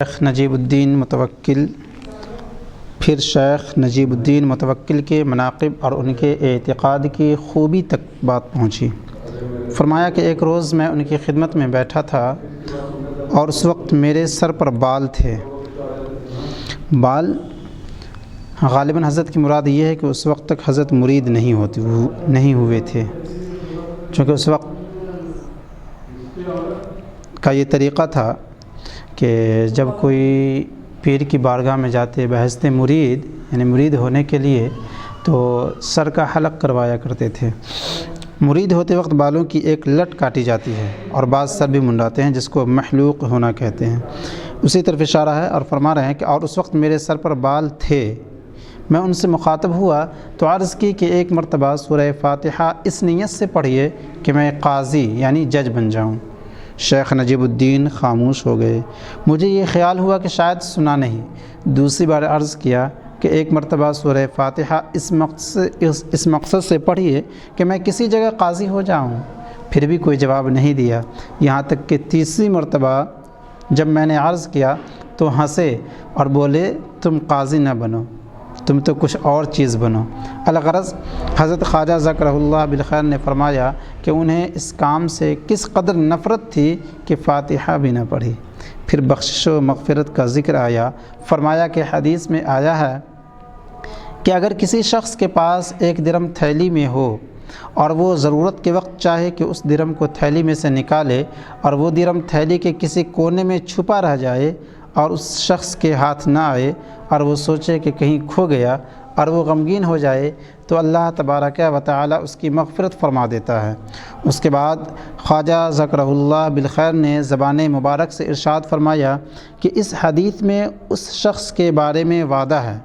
شیخ نجیب الدین متوکل پھر شیخ نجیب الدین متوکل کے مناقب اور ان کے اعتقاد کی خوبی تک بات پہنچی۔ فرمایا کہ ایک روز میں ان کی خدمت میں بیٹھا تھا اور اس وقت میرے سر پر بال تھے۔ بال غالباً حضرت کی مراد یہ ہے کہ اس وقت تک حضرت مرید نہیں ہوئے تھے، چونکہ اس وقت کا یہ طریقہ تھا کہ جب کوئی پیر کی بارگاہ میں جاتے بحثت مرید یعنی مرید ہونے کے لیے تو سر کا حلق کروایا کرتے تھے۔ مرید ہوتے وقت بالوں کی ایک لٹ کاٹی جاتی ہے اور بعض سر بھی منڈاتے ہیں، جس کو محلوق ہونا کہتے ہیں۔ اسی طرف اشارہ ہے اور فرما رہے ہیں کہ اور اس وقت میرے سر پر بال تھے۔ میں ان سے مخاطب ہوا تو عرض کی کہ ایک مرتبہ سورہ فاتحہ اس نیت سے پڑھیے کہ میں قاضی یعنی جج بن جاؤں۔ شیخ نجیب الدین خاموش ہو گئے۔ مجھے یہ خیال ہوا کہ شاید سنا نہیں۔ دوسری بار عرض کیا کہ ایک مرتبہ سورہ فاتحہ اس مقصد سے پڑھیے کہ میں کسی جگہ قاضی ہو جاؤں۔ پھر بھی کوئی جواب نہیں دیا، یہاں تک کہ تیسری مرتبہ جب میں نے عرض کیا تو ہنسے اور بولے تم قاضی نہ بنو، تم تو کچھ اور چیز بنو۔ الغرض حضرت خواجہ ذکرہ اللہ بالخیر نے فرمایا کہ انہیں اس کام سے کس قدر نفرت تھی کہ فاتحہ بھی نہ پڑھی۔ پھر بخشش و مغفرت کا ذکر آیا۔ فرمایا کہ حدیث میں آیا ہے کہ اگر کسی شخص کے پاس ایک درم تھیلی میں ہو اور وہ ضرورت کے وقت چاہے کہ اس درم کو تھیلی میں سے نکالے اور وہ درم تھیلی کے کسی کونے میں چھپا رہ جائے اور اس شخص کے ہاتھ نہ آئے اور وہ سوچے کہ کہیں کھو گیا اور وہ غمگین ہو جائے تو اللہ تبارک و تعالی اس کی مغفرت فرما دیتا ہے۔ اس کے بعد خواجہ ذکرہ اللہ بالخیر نے زبان مبارک سے ارشاد فرمایا کہ اس حدیث میں اس شخص کے بارے میں وعدہ ہے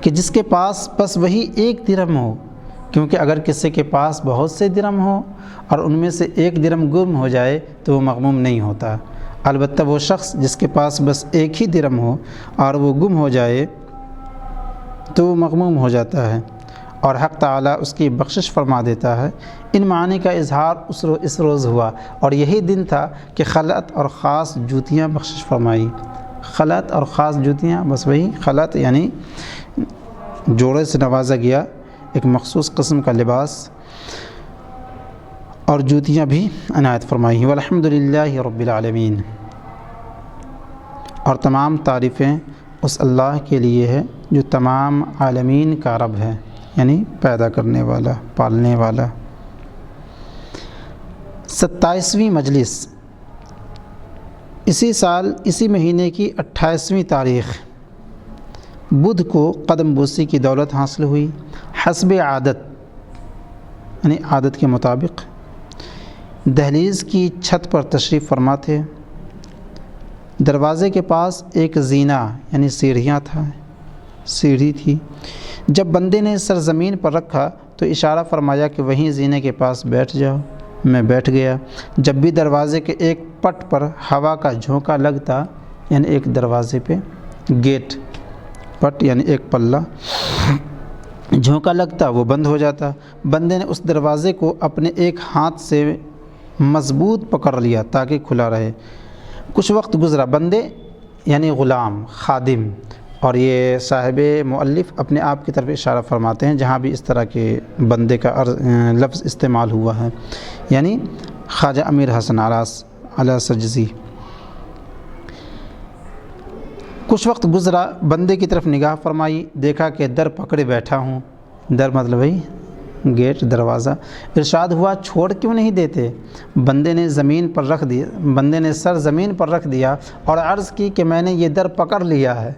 کہ جس کے پاس بس وہی ایک درم ہو، کیونکہ اگر کسی کے پاس بہت سے درم ہوں اور ان میں سے ایک درم گم ہو جائے تو وہ مغموم نہیں ہوتا، البتہ وہ شخص جس کے پاس بس ایک ہی درم ہو اور وہ گم ہو جائے تو وہ مغموم ہو جاتا ہے اور حق تعالی اس کی بخشش فرما دیتا ہے۔ ان معانی کا اظہار اس روز ہوا اور یہی دن تھا کہ خلعت اور خاص جوتیاں بخشش فرمائی۔ خلعت اور خاص جوتیاں، بس وہی خلعت یعنی جوڑے سے نوازا گیا ایک مخصوص قسم کا لباس، اور جوتیاں بھی عنایت فرمائی۔ والحمدللہ رب العالمین، اور تمام تعریفیں اس اللہ کے لیے ہے جو تمام عالمین کا رب ہے، یعنی پیدا کرنے والا، پالنے والا۔ 27ویں مجلس اسی سال اسی مہینے کی 28ویں تاریخ بدھ کو قدم بوسی کی دولت حاصل ہوئی۔ حسب عادت یعنی عادت کے مطابق دہلیز کی چھت پر تشریف فرما تھے۔ دروازے کے پاس ایک زینہ یعنی سیڑھی تھی۔ جب بندے نے سر زمین پر رکھا تو اشارہ فرمایا کہ وہیں زینے کے پاس بیٹھ جاؤ۔ میں بیٹھ گیا۔ جب بھی دروازے کے ایک پٹ پر ہوا کا جھونکا لگتا، یعنی ایک دروازے پہ گیٹ پٹ یعنی ایک پلہ جھونکا لگتا، وہ بند ہو جاتا۔ بندے نے اس دروازے کو اپنے ایک ہاتھ سے مضبوط پکڑ لیا تاکہ کھلا رہے۔ کچھ وقت گزرا۔ بندے یعنی غلام، خادم، اور یہ صاحب مؤلف اپنے آپ کی طرف اشارہ فرماتے ہیں جہاں بھی اس طرح کے بندے کا لفظ استعمال ہوا ہے، یعنی خواجہ امیر حسن علی سجزی۔ کچھ وقت گزرا، بندے کی طرف نگاہ فرمائی، دیکھا کہ در پکڑے بیٹھا ہوں۔ در مطلب وہی گیٹ، دروازہ۔ ارشاد ہوا چھوڑ کیوں نہیں دیتے؟ بندے نے سر زمین پر رکھ دیا اور عرض کی کہ میں نے یہ در پکڑ لیا ہے۔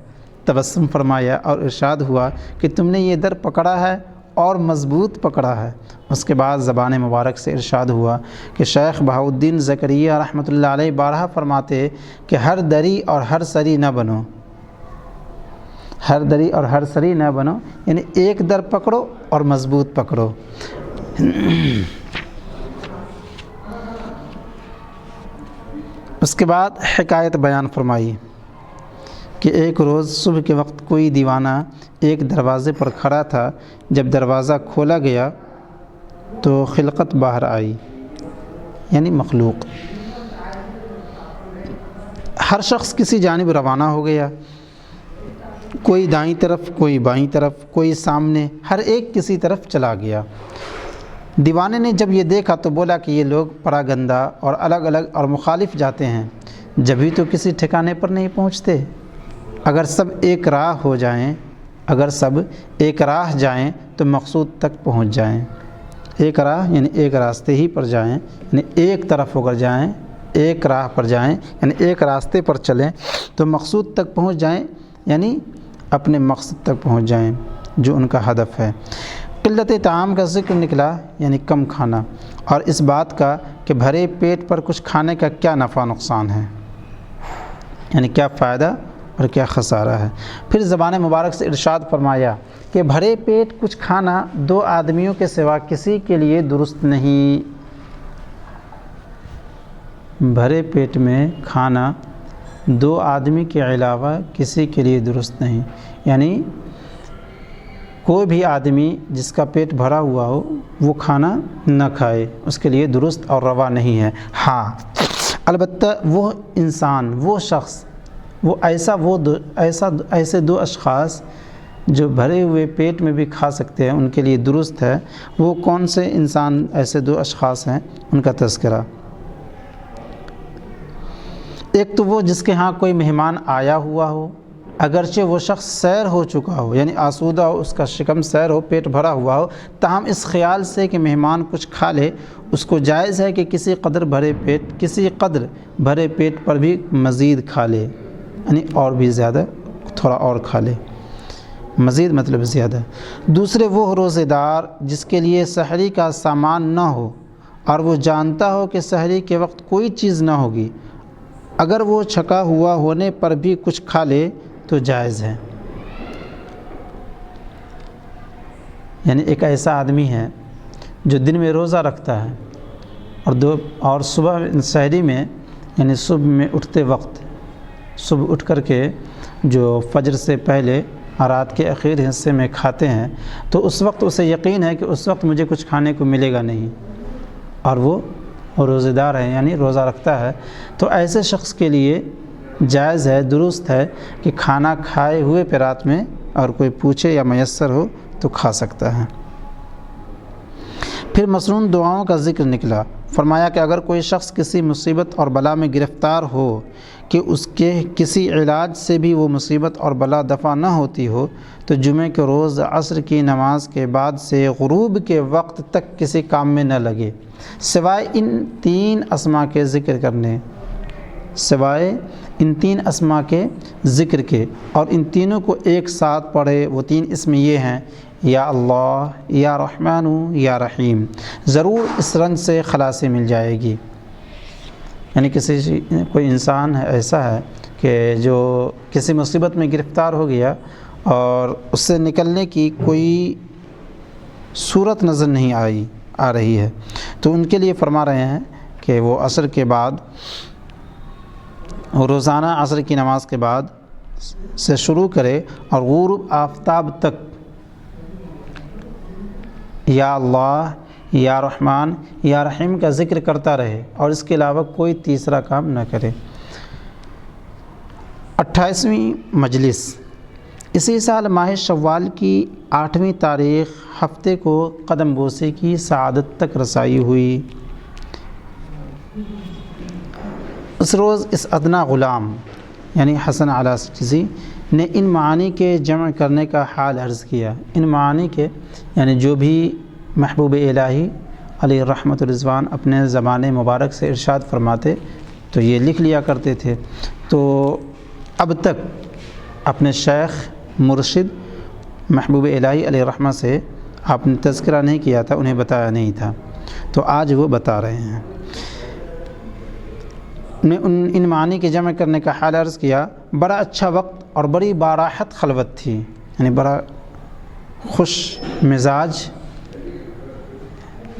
تبسم فرمایا اور ارشاد ہوا کہ تم نے یہ در پکڑا ہے اور مضبوط پکڑا ہے۔ اس کے بعد زبان مبارک سے ارشاد ہوا کہ شیخ بہاؤالدین زکریا رحمۃ اللہ علیہ بارہا فرماتے کہ ہر دری اور ہر سری نہ بنو۔ ہر دری اور ہر سری نہ بنو یعنی ایک در پکڑو اور مضبوط پکڑو۔ اس کے بعد حکایت بیان فرمائی کہ ایک روز صبح کے وقت کوئی دیوانہ ایک دروازے پر کھڑا تھا۔ جب دروازہ کھولا گیا تو خلقت باہر آئی، یعنی مخلوق۔ ہر شخص کسی جانب روانہ ہو گیا، کوئی دائیں طرف، کوئی بائیں طرف، کوئی سامنے، ہر ایک کسی طرف چلا گیا۔ دیوانے نے جب یہ دیکھا تو بولا کہ یہ لوگ پراگندہ اور الگ الگ اور مخالف جاتے ہیں، جبھی تو کسی ٹھکانے پر نہیں پہنچتے۔ اگر سب ایک راہ جائیں تو مقصود تک پہنچ جائیں۔ ایک راہ یعنی ایک راستے ہی پر جائیں، یعنی ایک طرف ہو کر جائیں، ایک راہ پر جائیں یعنی ایک راستے پر چلیں تو مقصود تک پہنچ جائیں، یعنی اپنے مقصد تک پہنچ جائیں جو ان کا ہدف ہے۔ قلت طعام کا ذکر نکلا یعنی کم کھانا، اور اس بات کا کہ بھرے پیٹ پر کچھ کھانے کا کیا نفع نقصان ہے، یعنی کیا فائدہ اور کیا خسارہ ہے۔ پھر زبان مبارک سے ارشاد فرمایا کہ بھرے پیٹ کچھ کھانا دو آدمیوں کے سوا کسی کے لیے درست نہیں۔ بھرے پیٹ میں کھانا دو آدمی کے علاوہ کسی کے لیے درست نہیں، یعنی کوئی بھی آدمی جس کا پیٹ بھرا ہوا ہو وہ کھانا نہ کھائے، اس کے لیے درست اور روا نہیں ہے۔ ہاں البتہ وہ انسان، وہ شخص، وہ ایسے دو اشخاص جو بھرے ہوئے پیٹ میں بھی کھا سکتے ہیں، ان کے لیے درست ہے۔ وہ کون سے انسان ایسے دو اشخاص ہیں، ان کا تذکرہ۔ ایک تو وہ جس کے ہاں کوئی مہمان آیا ہوا ہو، اگرچہ وہ شخص سیر ہو چکا ہو، یعنی آسودہ ہو، اس کا شکم سیر ہو، پیٹ بھرا ہوا ہو، تاہم اس خیال سے کہ مہمان کچھ کھا لے، اس کو جائز ہے کہ کسی قدر بھرے پیٹ پر بھی مزید کھا لے، یعنی اور بھی زیادہ تھوڑا اور کھا لے، مزید مطلب زیادہ۔ دوسرے وہ روزے دار جس کے لیے سحری کا سامان نہ ہو اور وہ جانتا ہو کہ سحری کے وقت کوئی چیز نہ ہوگی، اگر وہ چھکا ہوا ہونے پر بھی کچھ کھا لے تو جائز ہے۔ یعنی ایک ایسا آدمی ہے جو دن میں روزہ رکھتا ہے اور صبح سحری میں، یعنی صبح میں اٹھتے وقت، صبح اٹھ کر کے جو فجر سے پہلے رات کے اخیر حصے میں کھاتے ہیں، تو اس وقت اسے یقین ہے کہ اس وقت مجھے کچھ کھانے کو ملے گا نہیں، اور وہ روزہ دار ہے یعنی روزہ رکھتا ہے، تو ایسے شخص کے لیے جائز ہے، درست ہے کہ کھانا کھائے ہوئے پہ رات میں اور کوئی پوچھے یا میسر ہو تو کھا سکتا ہے۔ پھر مسنون دعاؤں کا ذکر نکلا، فرمایا کہ اگر کوئی شخص کسی مصیبت اور بلا میں گرفتار ہو کہ اس کے کسی علاج سے بھی وہ مصیبت اور بلا دفع نہ ہوتی ہو، تو جمعہ کے روز عصر کی نماز کے بعد سے غروب کے وقت تک کسی کام میں نہ لگے، سوائے ان تین اسما کے ذکر کے، اور ان تینوں کو ایک ساتھ پڑھے۔ وہ تین اسم یہ ہیں: یا اللہ، یا رحمان، یا رحیم، ضرور اس رنج سے خلاصی مل جائے گی۔ یعنی کوئی انسان ایسا ہے کہ جو کسی مصیبت میں گرفتار ہو گیا اور اس سے نکلنے کی کوئی صورت نظر نہیں آ رہی ہے، تو ان کے لیے فرما رہے ہیں کہ وہ عصر کے بعد، روزانہ عصر کی نماز کے بعد سے شروع کرے اور غروب آفتاب تک یا اللہ، یا رحمان، یا رحیم کا ذکر کرتا رہے، اور اس کے علاوہ کوئی تیسرا کام نہ کرے۔ 28ویں مجلس اسی سال ماہ شوال کی 8ویں تاریخ ہفتے کو قدم بوسی کی سعادت تک رسائی ہوئی۔ اس روز اس ادنا غلام یعنی حسن علاسچزی نے ان معانی کے جمع کرنے کا حال عرض کیا۔ ان معانی کے یعنی جو بھی محبوب الہی علیہ رحمت الرضوان اپنے زبان مبارک سے ارشاد فرماتے تو یہ لکھ لیا کرتے تھے، تو اب تک اپنے شیخ مرشد محبوب الہی علیہ رحمت سے آپ نے تذکرہ نہیں کیا تھا، انہیں بتایا نہیں تھا، تو آج وہ بتا رہے ہیں۔ نے ان معانی کے جمع کرنے کا حال عرض کیا۔ بڑا اچھا وقت اور بڑی باراحت خلوت تھی، یعنی بڑا خوش مزاج،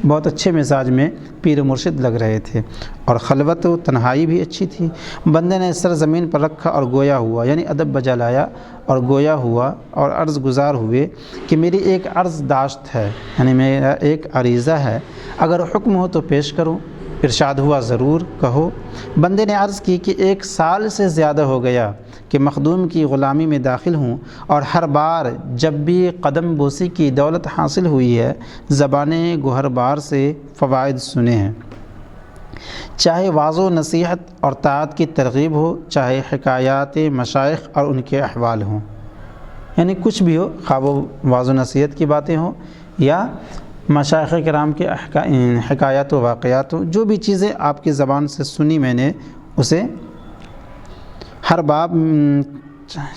بہت اچھے مزاج میں پیر و مرشد لگ رہے تھے، اور خلوت و تنہائی بھی اچھی تھی۔ بندے نے سر زمین پر رکھا اور گویا ہوا، یعنی ادب بجا لایا اور گویا ہوا اور عرض گزار ہوئے کہ میری ایک عرض داشت ہے، یعنی میرا ایک عریضہ ہے، اگر حکم ہو تو پیش کروں۔ ارشاد ہوا ضرور کہو۔ بندے نے عرض کی کہ 1 سال سے زیادہ ہو گیا کہ مخدوم کی غلامی میں داخل ہوں، اور ہر بار جب بھی قدم بوسی کی دولت حاصل ہوئی ہے زبان گوہر بار سے فوائد سنے ہیں، چاہے واعظ و نصیحت اور طاعت کی ترغیب ہو، چاہے حکایات مشائخ اور ان کے احوال ہوں، یعنی کچھ بھی ہو، خواہ وہ واعظ و نصیحت کی باتیں ہوں یا مشائخ کرام کے حکایات و واقعات ہوں، جو بھی چیزیں آپ کی زبان سے سنی میں نے اسے ہر باب،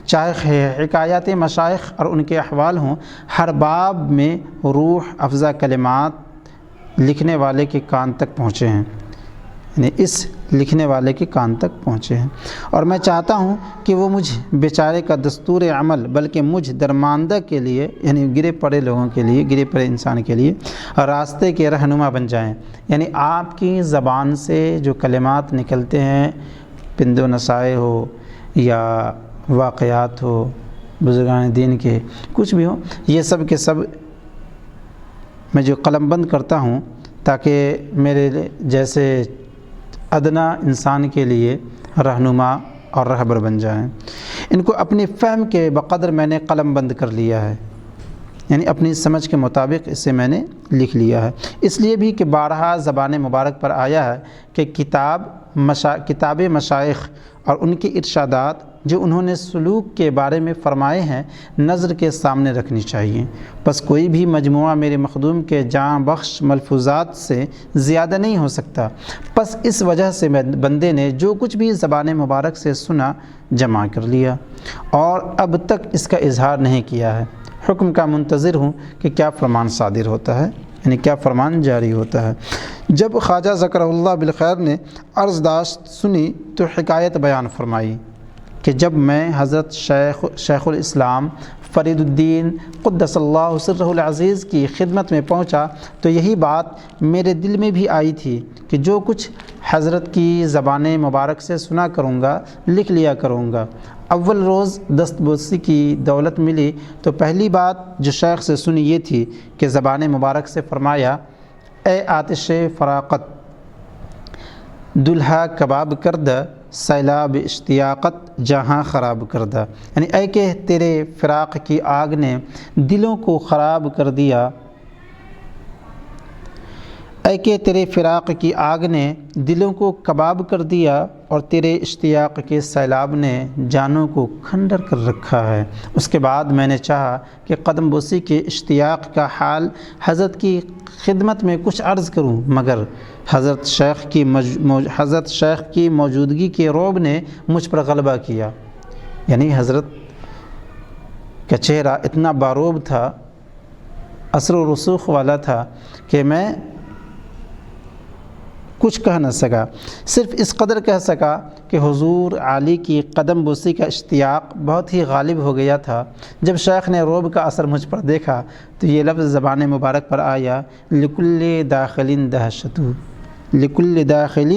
چاہے حکایات مشائخ اور ان کے احوال ہوں، ہر باب میں روح افزا کلمات لکھنے والے کے کان تک پہنچے ہیں، یعنی اس لکھنے والے کے کان تک پہنچے ہیں، اور میں چاہتا ہوں کہ وہ مجھ بیچارے کا دستور عمل بلکہ مجھ درماندہ کے لیے، یعنی گرے پڑے لوگوں کے لیے، گرے پڑے انسان کے لیے راستے کے رہنما بن جائیں۔ یعنی آپ کی زبان سے جو کلمات نکلتے ہیں، پند و نصائح ہو یا واقعات ہو بزرگان دین کے، کچھ بھی ہو، یہ سب کے سب میں جو قلم بند کرتا ہوں تاکہ میرے جیسے ادنا انسان کے لیے رہنما اور رہبر بن جائیں۔ ان کو اپنی فہم کے بقدر میں نے قلم بند کر لیا ہے، یعنی اپنی سمجھ کے مطابق اسے میں نے لکھ لیا ہے، اس لیے بھی کہ بارہا زبان مبارک پر آیا ہے کہ کتاب مشائخ اور ان کے ارشادات جو انہوں نے سلوک کے بارے میں فرمائے ہیں نظر کے سامنے رکھنی چاہیے۔ بس کوئی بھی مجموعہ میرے مخدوم کے جاں بخش ملفوظات سے زیادہ نہیں ہو سکتا، پس اس وجہ سے بندے نے جو کچھ بھی زبان مبارک سے سنا جمع کر لیا اور اب تک اس کا اظہار نہیں کیا ہے۔ حکم کا منتظر ہوں کہ کیا فرمان صادر ہوتا ہے، یعنی کیا فرمان جاری ہوتا ہے۔ جب خواجہ ذکر اللہ بالخیر نے عرض داشت سنی تو حکایت بیان فرمائی کہ جب میں حضرت شیخ الاسلام فرید الدین قدس اللہ سرہ العزیز کی خدمت میں پہنچا تو یہی بات میرے دل میں بھی آئی تھی کہ جو کچھ حضرت کی زبان مبارک سے سنا کروں گا لکھ لیا کروں گا۔ اول روز دست بوسی کی دولت ملی تو پہلی بات جو شیخ سے سنی یہ تھی کہ زبان مبارک سے فرمایا، اے آتش فراقت دلہا کباب کردہ، سیلاب اشتیاقت جہاں خراب کردہ، یعنی اے کہ تیرے فراق کی آگ نے دلوں کو خراب کر دیا، اے کہ تیرے فراق کی آگ نے دلوں کو کباب کر دیا اور تیرے اشتیاق کے سیلاب نے جانوں کو کھنڈر کر رکھا ہے۔ اس کے بعد میں نے چاہا کہ قدم بوسی کے اشتیاق کا حال حضرت کی خدمت میں کچھ عرض کروں، مگر حضرت شیخ کی موجودگی کے رعب نے مجھ پر غلبہ کیا، یعنی حضرت کا چہرہ اتنا باروب تھا، اثر و رسوخ والا تھا کہ میں کچھ کہہ نہ سکا، صرف اس قدر کہہ سکا کہ حضور عالی کی قدم بوسی کا اشتیاق بہت ہی غالب ہو گیا تھا۔ جب شیخ نے رعب کا اثر مجھ پر دیکھا تو یہ لفظ زبان مبارک پر آیا، لکل داخل دہشت، لکل داخل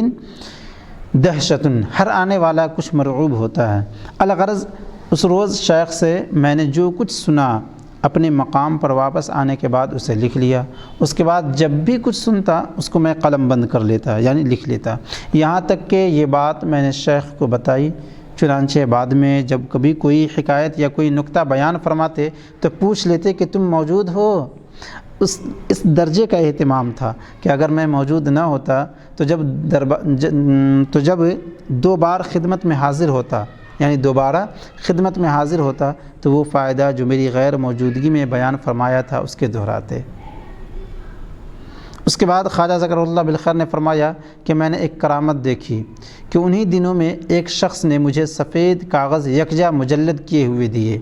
دہشت، ہر آنے والا کچھ مرعوب ہوتا ہے۔ الغرض اس روز شیخ سے میں نے جو کچھ سنا اپنے مقام پر واپس آنے کے بعد اسے لکھ لیا۔ اس کے بعد جب بھی کچھ سنتا اس کو میں قلم بند کر لیتا، یعنی لکھ لیتا، یہاں تک کہ یہ بات میں نے شیخ کو بتائی۔ چنانچہ بعد میں جب کبھی کوئی حکایت یا کوئی نکتہ بیان فرماتے تو پوچھ لیتے کہ تم موجود ہو۔ اس درجے کا اہتمام تھا کہ اگر میں موجود نہ ہوتا تو جب 2 بار خدمت میں حاضر ہوتا، یعنی دوبارہ خدمت میں حاضر ہوتا تو وہ فائدہ جو میری غیر موجودگی میں بیان فرمایا تھا اس کے دہراتے۔ اس کے بعد خواجہ ذکر اللہ بالخیر نے فرمایا کہ میں نے ایک کرامت دیکھی کہ انہی دنوں میں ایک شخص نے مجھے سفید کاغذ یکجا مجلد کیے ہوئے دیے،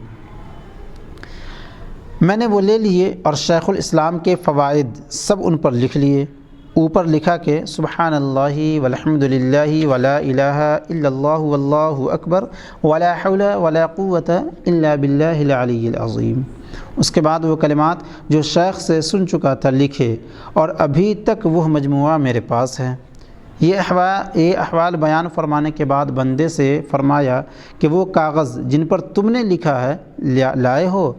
میں نے وہ لے لیے اور شیخ الاسلام کے فوائد سب ان پر لکھ لیے۔ اوپر لکھا کہ سبحان اللہ والحمد للہ ولا الہ الا اللہ واللہ اکبر ولا حول ولا قوت الا باللہ العلی العظیم۔ اس کے بعد وہ کلمات جو شیخ سے سن چکا تھا لکھے اور ابھی تک وہ مجموعہ میرے پاس ہے۔ یہ احوال بیان فرمانے کے بعد بندے سے فرمایا کہ وہ کاغذ جن پر تم نے لکھا ہے لائے ہو؟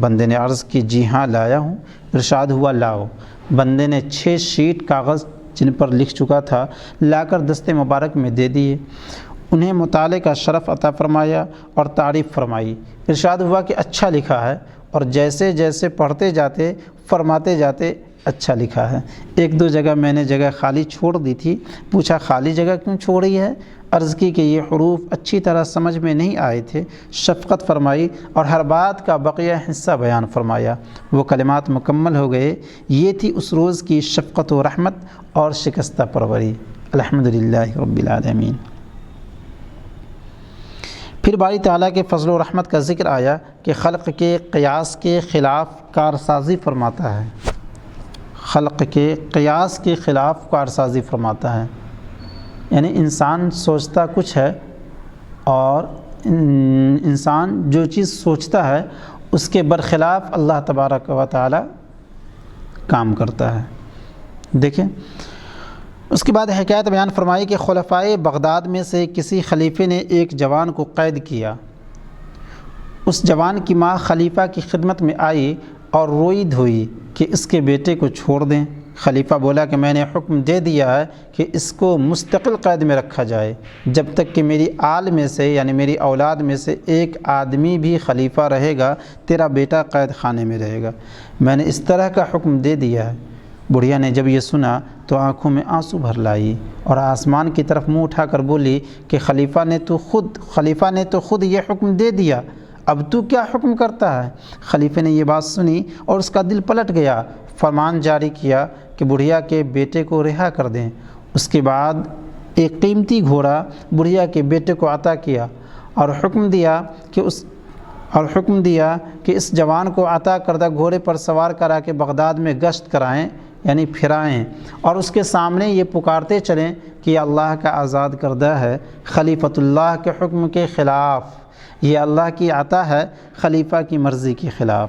بندے نے عرض کی جی ہاں لایا ہوں۔ ارشاد ہوا لاؤ۔ بندے نے 6 شیٹ کاغذ جن پر لکھ چکا تھا لا کر دست مبارک میں دے دیے، انہیں مطالعے کا شرف عطا فرمایا اور تعریف فرمائی۔ ارشاد ہوا کہ اچھا لکھا ہے، اور جیسے جیسے پڑھتے جاتے فرماتے جاتے اچھا لکھا ہے۔ ایک دو جگہ میں نے جگہ خالی چھوڑ دی تھی، پوچھا خالی جگہ کیوں چھوڑی ہے؟ عرض کی کہ یہ حروف اچھی طرح سمجھ میں نہیں آئے تھے۔ شفقت فرمائی اور ہر بات کا بقیہ حصہ بیان فرمایا۔ وہ کلمات مکمل ہو گئے۔ یہ تھی اس روز کی شفقت و رحمت اور شکستہ پروری۔ الحمدللہ رب العالمین۔ پھر باری تعالیٰ کے فضل و رحمت کا ذکر آیا کہ خلق کے قیاس کے خلاف کارسازی فرماتا ہے، خلق کے قیاس کے خلاف کارسازی فرماتا ہے، یعنی انسان سوچتا کچھ ہے اور انسان جو چیز سوچتا ہے اس کے برخلاف اللہ تبارک و تعالی کام کرتا ہے۔ دیکھیں اس کے بعد حکایت بیان فرمائی کہ خلفائے بغداد میں سے کسی خلیفے نے ایک جوان کو قید کیا۔ اس جوان کی ماں خلیفہ کی خدمت میں آئی اور روئی دھوئی کہ اس کے بیٹے کو چھوڑ دیں۔ خلیفہ بولا کہ میں نے حکم دے دیا ہے کہ اس کو مستقل قید میں رکھا جائے جب تک کہ میری آل میں سے یعنی میری اولاد میں سے ایک آدمی بھی خلیفہ رہے گا، تیرا بیٹا قید خانے میں رہے گا۔ میں نے اس طرح کا حکم دے دیا ہے۔ بڑھیا نے جب یہ سنا تو آنکھوں میں آنسو بھر لائی اور آسمان کی طرف منہ اٹھا کر بولی کہ خلیفہ نے تو خود یہ حکم دے دیا، اب تو کیا حکم کرتا ہے؟ خلیفہ نے یہ بات سنی اور اس کا دل پلٹ گیا، فرمان جاری کیا کہ بڑھیا کے بیٹے کو رہا کر دیں۔ اس کے بعد ایک قیمتی گھوڑا بڑھیا کے بیٹے کو عطا کیا اور حکم دیا کہ اس جوان کو عطا کردہ گھوڑے پر سوار کرا کے بغداد میں گشت کرائیں یعنی پھرائیں، اور اس کے سامنے یہ پکارتے چلیں کہ یہ اللہ کا آزاد کردہ ہے خلیفۃ اللہ کے حکم کے خلاف، یہ اللہ کی عطا ہے خلیفہ کی مرضی کے خلاف۔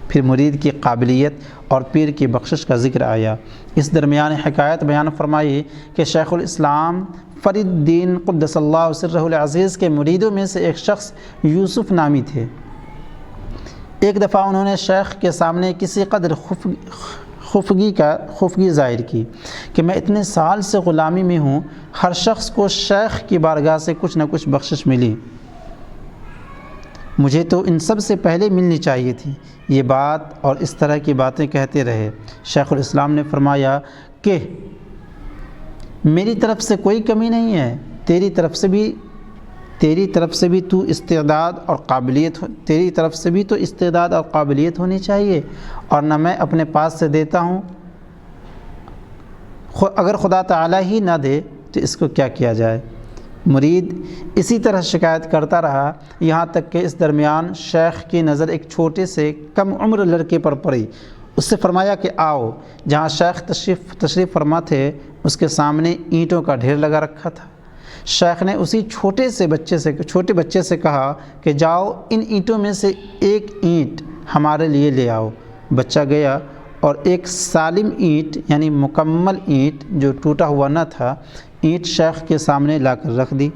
پھر مرید کی قابلیت اور پیر کی بخشش کا ذکر آیا۔ اس درمیان حکایت بیان فرمائی کہ شیخ الاسلام فرید الدین قدس اللہ سرہ العزیز کے مریدوں میں سے ایک شخص یوسف نامی تھے۔ ایک دفعہ انہوں نے شیخ کے سامنے کسی قدر خفگی ظاہر کی کہ میں اتنے سال سے غلامی میں ہوں، ہر شخص کو شیخ کی بارگاہ سے کچھ نہ کچھ بخشش ملی، مجھے تو ان سب سے پہلے ملنی چاہیے تھی۔ یہ بات اور اس طرح کی باتیں کہتے رہے۔ شیخ الاسلام نے فرمایا کہ میری طرف سے کوئی کمی نہیں ہے، تیری طرف سے بھی تو استعداد اور قابلیت ہونی چاہیے، اور نہ میں اپنے پاس سے دیتا ہوں، اگر خدا تعالی ہی نہ دے تو اس کو کیا کیا جائے۔ مرید اسی طرح شکایت کرتا رہا، یہاں تک کہ اس درمیان شیخ کی نظر ایک چھوٹے سے کم عمر لڑکے پر پڑی۔ اس سے فرمایا کہ آؤ۔ جہاں شیخ تشریف فرما تھے اس کے سامنے اینٹوں کا ڈھیر لگا رکھا تھا۔ شیخ نے اسی چھوٹے بچے سے کہا کہ جاؤ ان اینٹوں میں سے ایک اینٹ ہمارے لیے لے آؤ۔ بچہ گیا اور ایک سالم اینٹ یعنی مکمل اینٹ جو ٹوٹا ہوا نہ تھا، اینٹ شیخ کے سامنے لا کر رکھ دی۔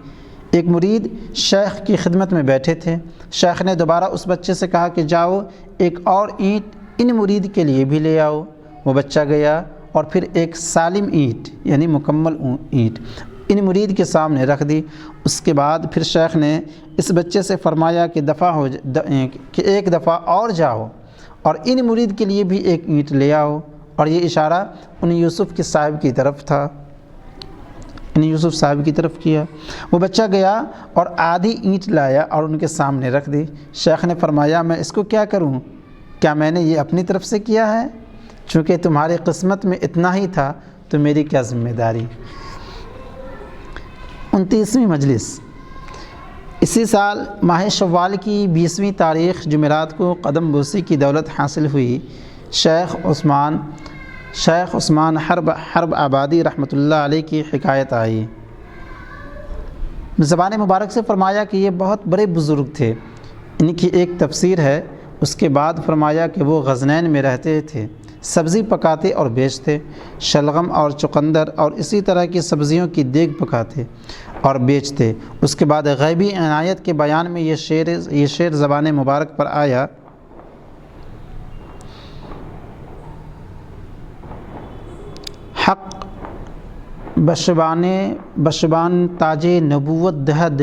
ایک مرید شیخ کی خدمت میں بیٹھے تھے۔ شیخ نے دوبارہ اس بچے سے کہا کہ جاؤ ایک اور اینٹ ان مرید کے لیے بھی لے آؤ۔ وہ بچہ گیا اور پھر ایک سالم اینٹ یعنی مکمل اینٹ ان مرید کے سامنے رکھ دی۔ اس کے بعد پھر شیخ نے اس بچے سے فرمایا کہ ایک دفعہ اور جاؤ اور ان مرید کے لیے بھی ایک اینٹ لے آؤ، اور یہ اشارہ ان یوسف کے صاحب کی طرف تھا، یوسف صاحب کی طرف کیا۔ وہ بچہ گیا اور آدھی اینٹ لایا اور ان کے سامنے رکھ دی۔ شیخ نے فرمایا میں اس کو کیا کروں؟ کیا میں نے یہ اپنی طرف سے کیا ہے؟ چونکہ تمہاری قسمت میں اتنا ہی تھا تو میری کیا ذمہ داری۔ 29ویں مجلس اسی سال ماہ شوال کی 20ویں تاریخ جمعرات کو قدم بوسی کی دولت حاصل ہوئی۔ شیخ عثمان حرب آبادی رحمۃ اللہ علیہ کی حکایت آئی۔ زبان مبارک سے فرمایا کہ یہ بہت بڑے بزرگ تھے، ان کی ایک تفسیر ہے۔ اس کے بعد فرمایا کہ وہ غزنین میں رہتے تھے، سبزی پکاتے اور بیچتے، شلغم اور چقندر اور اسی طرح کی سبزیوں کی دیگ پکاتے اور بیچتے۔ اس کے بعد غیبی عنایت کے بیان میں یہ شعر زبان مبارک پر آیا: بشبان تاج نبوت دہد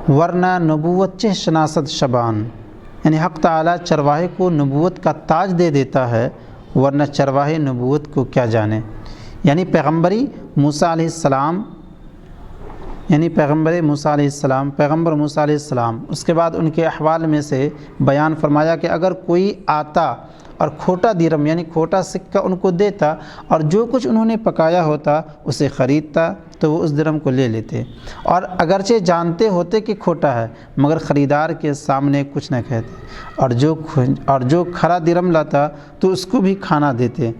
ورنہ نبوت چہ شناست شبان، یعنی حق تعالیٰ چرواہے کو نبوت کا تاج دے دیتا ہے، ورنہ چرواہے نبوت کو کیا جانے۔ یعنی پیغمبر موسیٰ علیہ السلام اس کے بعد ان کے احوال میں سے بیان فرمایا کہ اگر کوئی آتا اور کھوٹا درم یعنی کھوٹا سکہ ان کو دیتا اور جو کچھ انہوں نے پکایا ہوتا اسے خریدتا تو وہ اس درم کو لے لیتے، اور اگرچہ جانتے ہوتے کہ کھوٹا ہے مگر خریدار کے سامنے کچھ نہ کہتے، اور جو کھرا درم لاتا تو اس کو بھی کھانا دیتے،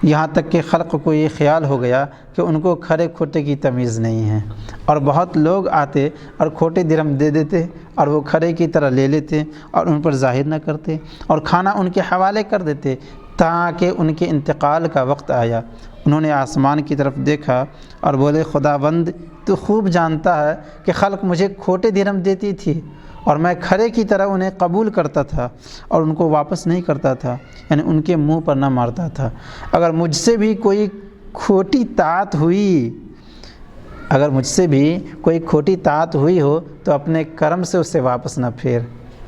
یہاں تک کہ خلق کو یہ خیال ہو گیا کہ ان کو کھرے کھوٹے کی تمیز نہیں ہے، اور بہت لوگ آتے اور کھوٹے درم دے دیتے اور وہ کھرے کی طرح لے لیتے اور ان پر ظاہر نہ کرتے اور کھانا ان کے حوالے کر دیتے، تاکہ ان کے انتقال کا وقت آیا۔ انہوں نے آسمان کی طرف دیکھا اور بولے، خداوند تو خوب جانتا ہے کہ خلق مجھے کھوٹے درم دیتی تھی اور میں کھرے کی طرح انہیں قبول کرتا تھا اور ان کو واپس نہیں کرتا تھا، یعنی ان کے منہ پر نہ مارتا تھا۔ اگر مجھ سے بھی کوئی کھوٹی طاعت ہوئی ہو تو اپنے کرم سے اسے واپس نہ پھیر،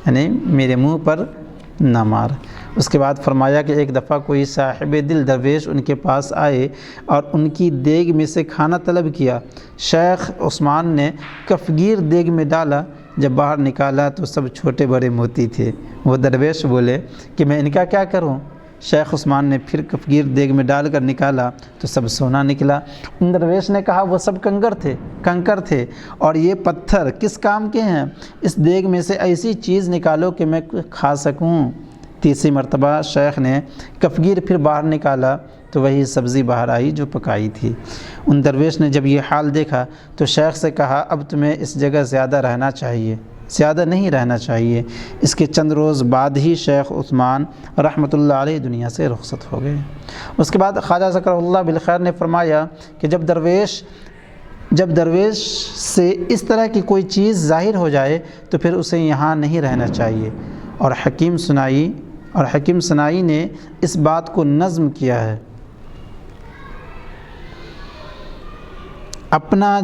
یعنی میرے منہ پر نہ مار۔ اس کے بعد فرمایا کہ ایک دفعہ کوئی صاحب دل درویش ان کے پاس آئے اور ان کی دیگ میں سے کھانا طلب کیا۔ شیخ عثمان نے کفگیر دیگ میں ڈالا، جب باہر نکالا تو سب چھوٹے بڑے موتی تھے۔ وہ درویش بولے کہ میں ان کا کیا کروں؟ شیخ عثمان نے پھر کفگیر دیگ میں ڈال کر نکالا تو سب سونا نکلا۔ ان درویش نے کہا، وہ سب کنکر تھے اور یہ پتھر کس کام کے ہیں؟ اس دیگ میں سے ایسی چیز نکالو کہ میں کھا سکوں۔ تیسری مرتبہ شیخ نے کفگیر پھر باہر نکالا تو وہی سبزی باہر آئی جو پکائی تھی۔ ان درویش نے جب یہ حال دیکھا تو شیخ سے کہا، اب تمہیں اس جگہ زیادہ نہیں رہنا چاہیے۔ اس کے چند روز بعد ہی شیخ عثمان رحمۃ اللہ علیہ دنیا سے رخصت ہو گئے۔ اس کے بعد خواجہ ذکر اللہ بالخیر نے فرمایا کہ جب درویش سے اس طرح کی کوئی چیز ظاہر ہو جائے تو پھر اسے یہاں نہیں رہنا چاہیے۔ اور حکیم سنائی نے اس بات کو نظم کیا ہے، اپنا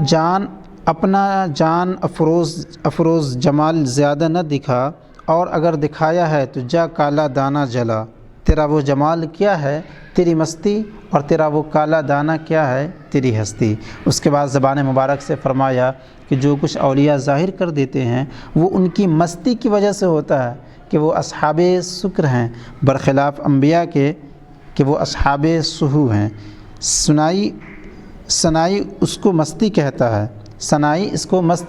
جان افروز جمال زیادہ نہ دکھا، اور اگر دکھایا ہے تو جا کالا دانہ جلا۔ تیرا وہ جمال کیا ہے تیری مستی، اور تیرا وہ کالا دانہ کیا ہے تیری ہستی۔ اس کے بعد زبان مبارک سے فرمایا کہ جو کچھ اولیاء ظاہر کر دیتے ہیں وہ ان کی مستی کی وجہ سے ہوتا ہے کہ وہ اصحاب سکر ہیں، برخلاف انبیاء کے کہ وہ اصحاب سہو ہیں۔ سنائی اس کو مستی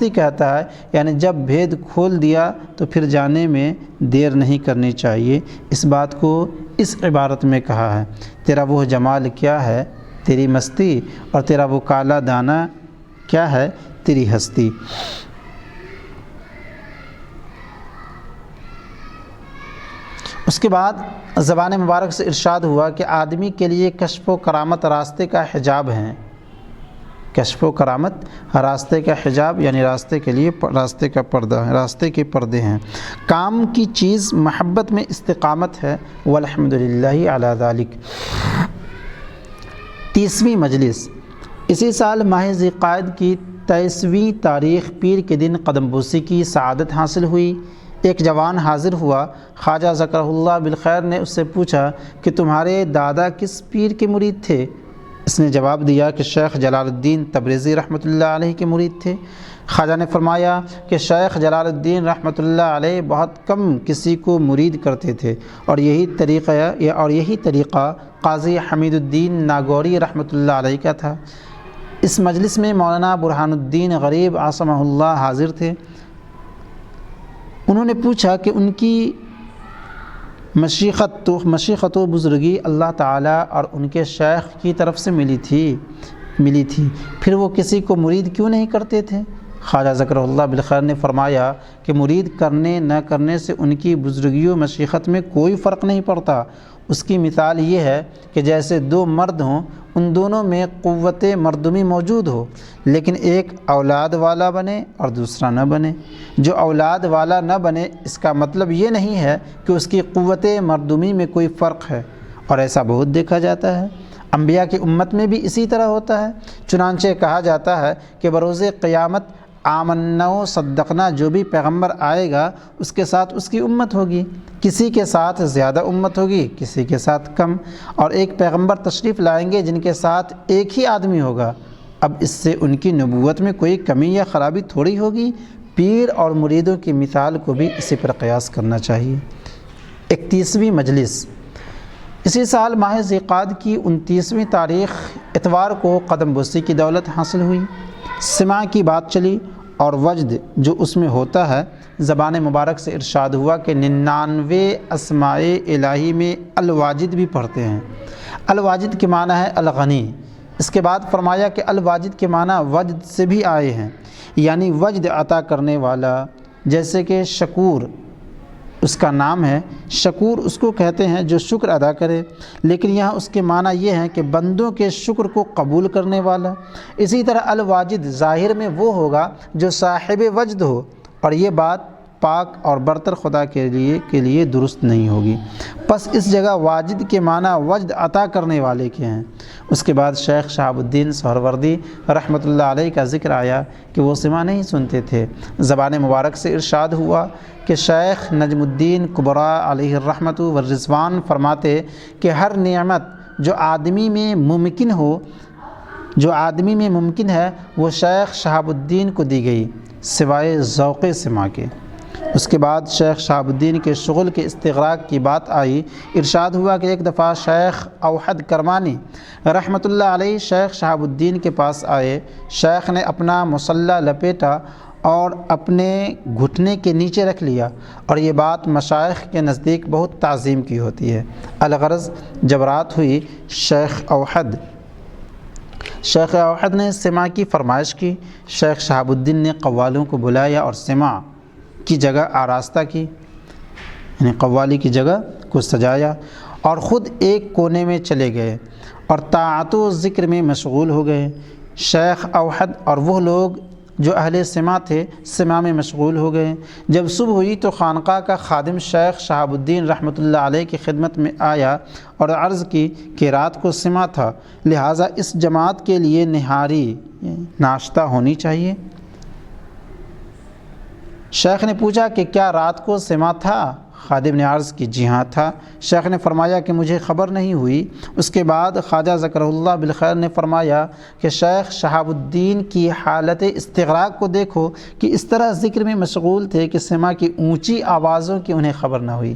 کہتا ہے، یعنی جب بھید کھول دیا تو پھر جانے میں دیر نہیں کرنی چاہیے۔ اس بات کو اس عبارت میں کہا ہے، تیرا وہ جمال کیا ہے تیری مستی، اور تیرا وہ کالا دانہ کیا ہے تیری ہستی۔ اس کے بعد زبان مبارک سے ارشاد ہوا کہ آدمی کے لیے کشف و کرامت راستے کا حجاب ہیں۔ کشف و کرامت راستے کا حجاب یعنی راستے کے لیے راستے کا پردہ ہے، راستے کے پردے ہیں۔ کام کی چیز محبت میں استقامت ہے، والحمدللہ علی ذالک۔ 30ویں مجلس اسی سال ماہ ذی القعدہ کی 23ویں تاریخ پیر کے دن قدم بوسی کی سعادت حاصل ہوئی۔ ایک جوان حاضر ہوا، خواجہ ذکر اللہ بالخیر نے اس سے پوچھا کہ تمہارے دادا کس پیر کے مرید تھے؟ اس نے جواب دیا کہ شیخ جلال الدین تبریزی رحمۃ اللہ علیہ کے مرید تھے۔ خواجہ نے فرمایا کہ شیخ جلال الدین رحمۃ اللہ علیہ بہت کم کسی کو مرید کرتے تھے، اور یہی طریقہ قاضی حمید الدین ناگوری رحمۃ اللہ علیہ کا تھا۔ اس مجلس میں مولانا برہان الدین غریب عاصمہ اللہ حاضر تھے۔ انہوں نے پوچھا کہ ان کی مشیخت و بزرگی اللہ تعالیٰ اور ان کے شیخ کی طرف سے ملی تھی، پھر وہ کسی کو مرید کیوں نہیں کرتے تھے؟ خواجہ ذکر اللہ بالخیر نے فرمایا کہ مرید کرنے نہ کرنے سے ان کی بزرگی و مشیخت میں کوئی فرق نہیں پڑتا۔ اس کی مثال یہ ہے کہ جیسے دو مرد ہوں، ان دونوں میں قوت مردمی موجود ہو، لیکن ایک اولاد والا بنے اور دوسرا نہ بنے۔ جو اولاد والا نہ بنے اس کا مطلب یہ نہیں ہے کہ اس کی قوت مردمی میں کوئی فرق ہے، اور ایسا بہت دیکھا جاتا ہے۔ انبیاء کی امت میں بھی اسی طرح ہوتا ہے۔ چنانچہ کہا جاتا ہے کہ بروز قیامت آمنا و صدقنا جو بھی پیغمبر آئے گا اس کے ساتھ اس کی امت ہوگی، کسی کے ساتھ زیادہ امت ہوگی، کسی کے ساتھ کم، اور ایک پیغمبر تشریف لائیں گے جن کے ساتھ ایک ہی آدمی ہوگا۔ اب اس سے ان کی نبوت میں کوئی کمی یا خرابی تھوڑی ہوگی۔ پیر اور مریدوں کی مثال کو بھی اسی پر قیاس کرنا چاہیے۔ 31ویں مجلس اسی سال ماہ ذی القعدہ کی 29ویں تاریخ اتوار کو قدم بوسی کی دولت حاصل ہوئی۔ سماع کی بات چلی اور وجد جو اس میں ہوتا ہے، زبان مبارک سے ارشاد ہوا کہ 99 اسماء الہی میں الواجد بھی پڑھتے ہیں۔ الواجد کے معنی ہے الغنی۔ اس کے بعد فرمایا کہ الواجد کے معنی وجد سے بھی آئے ہیں، یعنی وجد عطا کرنے والا، جیسے کہ شکور اس کا نام ہے۔ شکور اس کو کہتے ہیں جو شکر ادا کرے، لیکن یہاں اس کے معنی یہ ہے کہ بندوں کے شکر کو قبول کرنے والا۔ اسی طرح الواجد ظاہر میں وہ ہوگا جو صاحب وجد ہو، اور یہ بات پاک اور برتر خدا کے لیے درست نہیں ہوگی۔ پس اس جگہ واجد کے معنی وجد عطا کرنے والے کے ہیں۔ اس کے بعد شیخ شہاب الدین سہروردی رحمۃ اللہ علیہ کا ذکر آیا کہ وہ سماع نہیں سنتے تھے۔ زبان مبارک سے ارشاد ہوا کہ شیخ نجم الدین کبریٰ علیہ الرحمۃ والرضوان فرماتے کہ ہر نعمت جو آدمی میں ممکن ہے وہ شیخ شہاب الدین کو دی گئی سوائے ذوق سماع کے۔ اس کے بعد شیخ شہاب الدین کے شغل کے استغراق کی بات آئی۔ ارشاد ہوا کہ ایک دفعہ شیخ اوحد کرمانی رحمۃ اللہ علیہ شیخ شہاب الدین کے پاس آئے۔ شیخ نے اپنا مصلی لپیٹا اور اپنے گھٹنے کے نیچے رکھ لیا، اور یہ بات مشائخ کے نزدیک بہت تعظیم کی ہوتی ہے۔ الغرض جب رات ہوئی شیخ اوحد نے سماع کی فرمائش کی۔ شیخ شہاب الدین نے قوالوں کو بلایا اور سماع کی جگہ آراستہ کی، یعنی قوالی کی جگہ کو سجایا، اور خود ایک کونے میں چلے گئے اور طاعت و ذکر میں مشغول ہو گئے۔ شیخ اوحد اور وہ لوگ جو اہل سماع تھے سماع میں مشغول ہو گئے۔ جب صبح ہوئی تو خانقاہ کا خادم شیخ شہاب الدین رحمۃ اللہ علیہ کی خدمت میں آیا اور عرض کی کہ رات کو سماع تھا، لہٰذا اس جماعت کے لیے نہاری ناشتہ ہونی چاہیے۔ شیخ نے پوچھا کہ کیا رات کو سماع تھا؟ خادم نے عرض کی جی ہاں تھا۔ شیخ نے فرمایا کہ مجھے خبر نہیں ہوئی۔ اس کے بعد خواجہ ذکرہ اللہ بالخیر نے فرمایا کہ شیخ شہاب الدین کی حالت استغراق کو دیکھو کہ اس طرح ذکر میں مشغول تھے کہ سماع کی اونچی آوازوں کی انہیں خبر نہ ہوئی،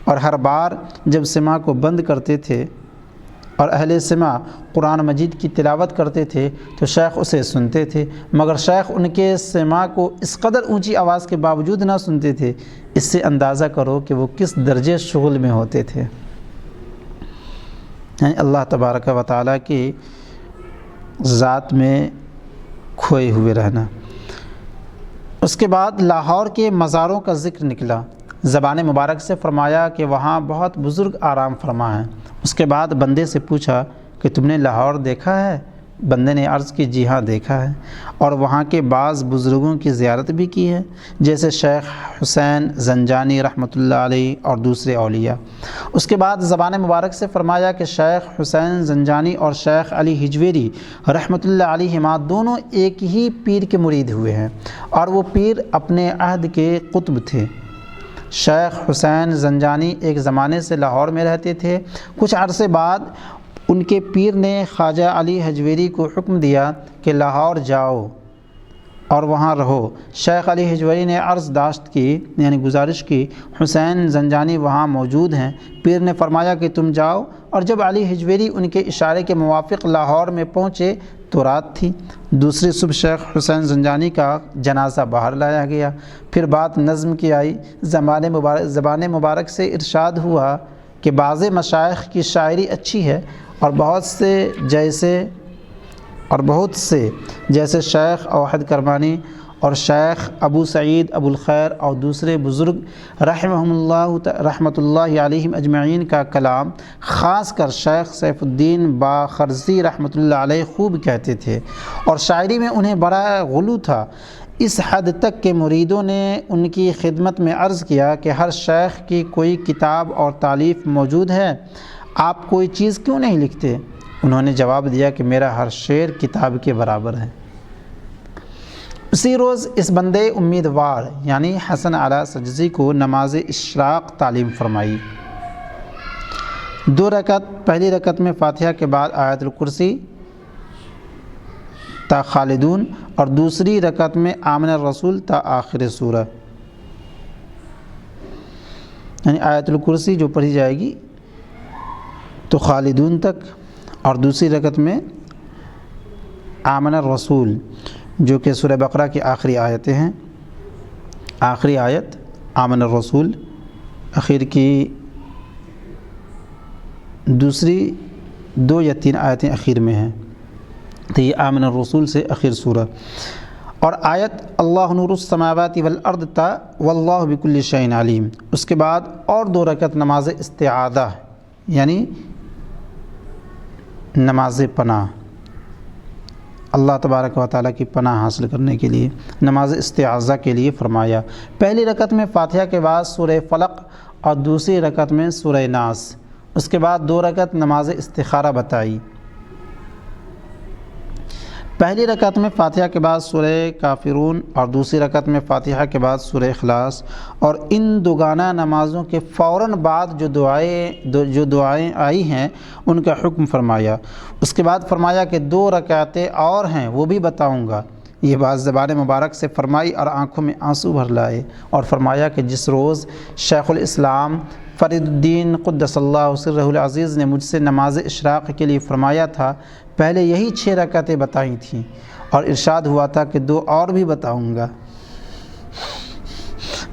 اور ہر بار جب سماع کو بند کرتے تھے اور اہل سماع قرآن مجید کی تلاوت کرتے تھے تو شیخ اسے سنتے تھے، مگر شیخ ان کے سماع کو اس قدر اونچی آواز کے باوجود نہ سنتے تھے۔ اس سے اندازہ کرو کہ وہ کس درجے شغل میں ہوتے تھے، یعنی اللہ تبارک و تعالیٰ کی ذات میں کھوئے ہوئے رہنا۔ اس کے بعد لاہور کے مزاروں کا ذکر نکلا۔ زبان مبارک سے فرمایا کہ وہاں بہت بزرگ آرام فرما ہیں۔ اس کے بعد بندے سے پوچھا کہ تم نے لاہور دیکھا ہے؟ بندے نے عرض کی جی ہاں دیکھا ہے، اور وہاں کے بعض بزرگوں کی زیارت بھی کی ہے، جیسے شیخ حسین زنجانی رحمۃ اللہ علیہ اور دوسرے اولیاء۔ اس کے بعد زبان مبارک سے فرمایا کہ شیخ حسین زنجانی اور شیخ علی ہجویری رحمۃ اللہ علیہما دونوں ایک ہی پیر کے مرید ہوئے ہیں، اور وہ پیر اپنے عہد کے قطب تھے۔ شیخ حسین زنجانی ایک زمانے سے لاہور میں رہتے تھے۔ کچھ عرصے بعد ان کے پیر نے خواجہ علی ہجویری کو حکم دیا کہ لاہور جاؤ اور وہاں رہو۔ شیخ علی ہجویری نے عرض داشت کی، یعنی گزارش کی، حسین زنجانی وہاں موجود ہیں۔ پیر نے فرمایا کہ تم جاؤ، اور جب علی ہجویری ان کے اشارے کے موافق لاہور میں پہنچے تو رات تھی۔ دوسری صبح شیخ حسین زنجانی کا جنازہ باہر لایا گیا۔ پھر بات نظم کی آئی۔ زبان مبارک سے ارشاد ہوا کہ بعض مشائخ کی شاعری اچھی ہے، اور بہت سے جیسے شیخ اوحد کرمانی اور شیخ ابو سعید ابو الخیر اور دوسرے بزرگ رحمۃ اللہ علیہم اجمعین کا کلام، خاص کر شیخ سیف الدین باخرزی رحمۃ اللہ علیہ خوب کہتے تھے، اور شاعری میں انہیں بڑا غلو تھا، اس حد تک کہ مریدوں نے ان کی خدمت میں عرض کیا کہ ہر شیخ کی کوئی کتاب اور تالیف موجود ہے، آپ کوئی چیز کیوں نہیں لکھتے؟ انہوں نے جواب دیا کہ میرا ہر شعر کتاب کے برابر ہے۔ اسی روز اس بندے امیدوار یعنی حسن اعلیٰ سجزی کو نماز اشراق تعلیم فرمائی۔ 2 رکعت، پہلی رکعت میں فاتحہ کے بعد آیت الکرسی تا خالدون، اور دوسری رکعت میں آمن الرسول تا آخر سورہ، یعنی آیت الکرسی جو پڑھی جائے گی تو خالدون تک، اور دوسری رکعت میں آمن الرسول جو کہ سورہ بقرہ کی آخری آیتیں ہیں، آخری آیت آمن الرسول، اخیر کی دوسری 2 یا 3 آیتیں اخیر میں ہیں، تو یہ آمن الرسول سے اخیر سورہ، اور آیت اللہ نور السماوات والارض تا واللہ بکل شیء علیم۔ اس کے بعد اور 2 رکعت نماز استعاذہ یعنی نماز پناہ، اللہ تبارک و تعالیٰ کی پناہ حاصل کرنے کے لیے نماز استعاذہ کے لیے فرمایا۔ پہلی رکعت میں فاتحہ کے بعد سورہ فلق اور دوسری رکعت میں سورہ ناس، اس کے بعد 2 رکعت نماز استخارہ بتائی۔ پہلی رکعت میں فاتحہ کے بعد سورہ کافرون اور دوسری رکعت میں فاتحہ کے بعد سورہ اخلاص، اور ان دوگانہ نمازوں کے فوراً بعد جو دعائیں آئی ہیں ان کا حکم فرمایا۔ اس کے بعد فرمایا کہ 2 رکعتیں اور ہیں وہ بھی بتاؤں گا۔ یہ بات زبان مبارک سے فرمائی اور آنکھوں میں آنسو بھر لائے، اور فرمایا کہ جس روز شیخ الاسلام فرید الدین قدس اللہ سرہ العزیز نے مجھ سے نماز اشراق کے لیے فرمایا تھا، پہلے یہی 6 رکعتیں بتائی تھیں، اور ارشاد ہوا تھا کہ 2 اور بھی بتاؤں گا۔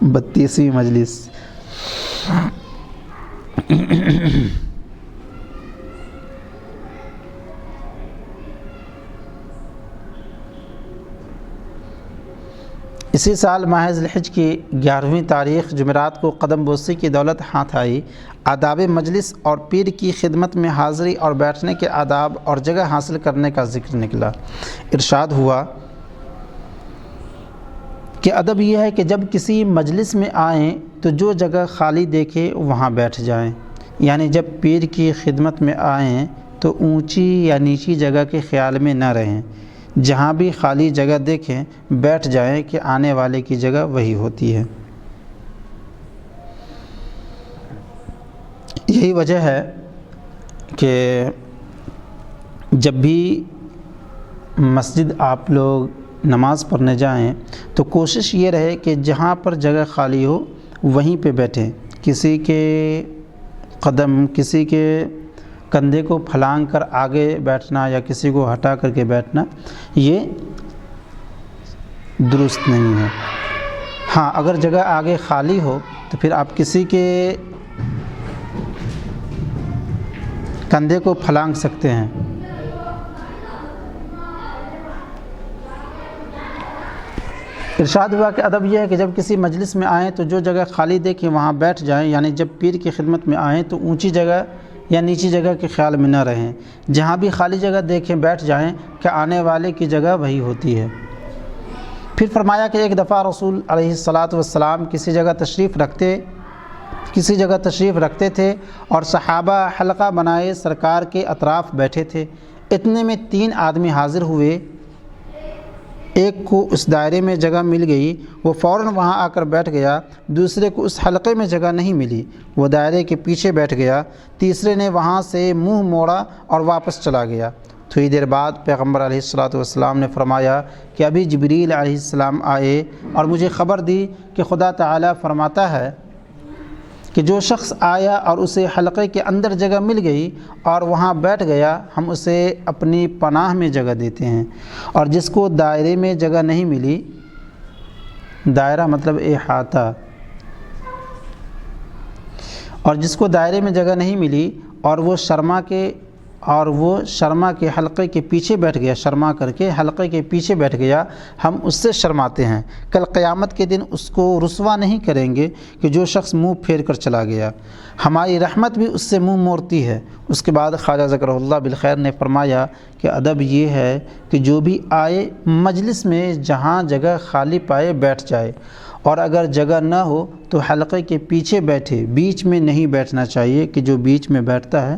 32ویں مجلس۔ اسی سال ماہ ذی الحجہ کی 11ویں تاریخ جمعرات کو قدم بوسی کی دولت ہاتھ آئی۔ آداب مجلس اور پیر کی خدمت میں حاضری اور بیٹھنے کے آداب اور جگہ حاصل کرنے کا ذکر نکلا۔ ارشاد ہوا کہ ادب یہ ہے کہ جب کسی مجلس میں آئیں تو جو جگہ خالی دیکھے وہاں بیٹھ جائیں، یعنی جب پیر کی خدمت میں آئیں تو اونچی یا نیچی جگہ کے خیال میں نہ رہیں، جہاں بھی خالی جگہ دیکھیں بیٹھ جائیں کہ آنے والے کی جگہ وہی ہوتی ہے۔ یہی وجہ ہے کہ جب بھی مسجد آپ لوگ نماز پڑھنے جائیں تو کوشش یہ رہے کہ جہاں پر جگہ خالی ہو وہیں پہ بیٹھیں، کسی کے قدم، کسی کے کندھے کو پھلانگ کر آگے بیٹھنا یا کسی کو ہٹا کر کے بیٹھنا یہ درست نہیں ہے۔ ہاں، اگر جگہ آگے خالی ہو تو پھر آپ کسی کے کندھے کو پھلانگ سکتے ہیں۔ ارشاد ہوا کہ ادب یہ ہے کہ جب کسی مجلس میں آئیں تو جو جگہ خالی دیکھیں وہاں بیٹھ جائیں، یعنی جب پیر کی خدمت میں آئیں تو اونچی جگہ یا نیچی جگہ کے خیال میں نہ رہیں، جہاں بھی خالی جگہ دیکھیں بیٹھ جائیں کہ آنے والے کی جگہ وہی ہوتی ہے۔ پھر فرمایا کہ ایک دفعہ رسول علیہ الصلاۃ والسلام کسی جگہ تشریف رکھتے تھے اور صحابہ حلقہ بنائے سرکار کے اطراف بیٹھے تھے۔ اتنے میں 3 آدمی حاضر ہوئے، ایک کو اس دائرے میں جگہ مل گئی، وہ فوراً وہاں آ کر بیٹھ گیا، دوسرے کو اس حلقے میں جگہ نہیں ملی، وہ دائرے کے پیچھے بیٹھ گیا، تیسرے نے وہاں سے منہ موڑا اور واپس چلا گیا۔ تھوڑی دیر بعد پیغمبر علیہ الصلاۃ والسلام نے فرمایا کہ ابھی جبریل علیہ السلام آئے اور مجھے خبر دی کہ خدا تعالیٰ فرماتا ہے کہ جو شخص آیا اور اسے حلقے کے اندر جگہ مل گئی اور وہاں بیٹھ گیا، ہم اسے اپنی پناہ میں جگہ دیتے ہیں، اور جس کو دائرے میں جگہ نہیں ملی، دائرہ مطلب احاطہ، اور جس کو دائرے میں جگہ نہیں ملی اور وہ شرما کے حلقے کے پیچھے بیٹھ گیا، شرما کر کے حلقے کے پیچھے بیٹھ گیا، ہم اس سے شرماتے ہیں۔ کل قیامت کے دن اس کو رسوا نہیں کریں گے کہ جو شخص منہ پھیر کر چلا گیا، ہماری رحمت بھی اس سے منہ موڑتی ہے۔ اس کے بعد خواجہ ذکرہ اللہ بالخیر نے فرمایا کہ ادب یہ ہے کہ جو بھی آئے مجلس میں جہاں جگہ خالی پائے بیٹھ جائے، اور اگر جگہ نہ ہو تو حلقے کے پیچھے بیٹھے، بیچ میں نہیں بیٹھنا چاہیے کہ جو بیچ میں بیٹھتا ہے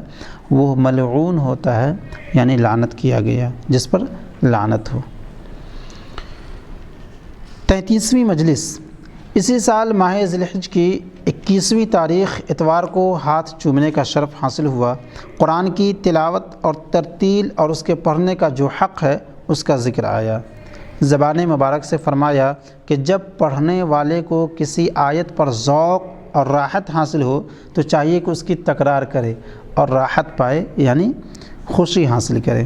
وہ ملعون ہوتا ہے، یعنی لعنت کیا گیا، جس پر لعنت ہو۔ 33ویں مجلس اسی سال ماہ ذی الحجہ کی 21ویں تاریخ اتوار کو ہاتھ چومنے کا شرف حاصل ہوا۔ قرآن کی تلاوت اور ترتیل اور اس کے پڑھنے کا جو حق ہے اس کا ذکر آیا۔ زبان مبارک سے فرمایا کہ جب پڑھنے والے کو کسی آیت پر ذوق اور راحت حاصل ہو تو چاہیے کہ اس کی تکرار کرے اور راحت پائے، یعنی خوشی حاصل کرے،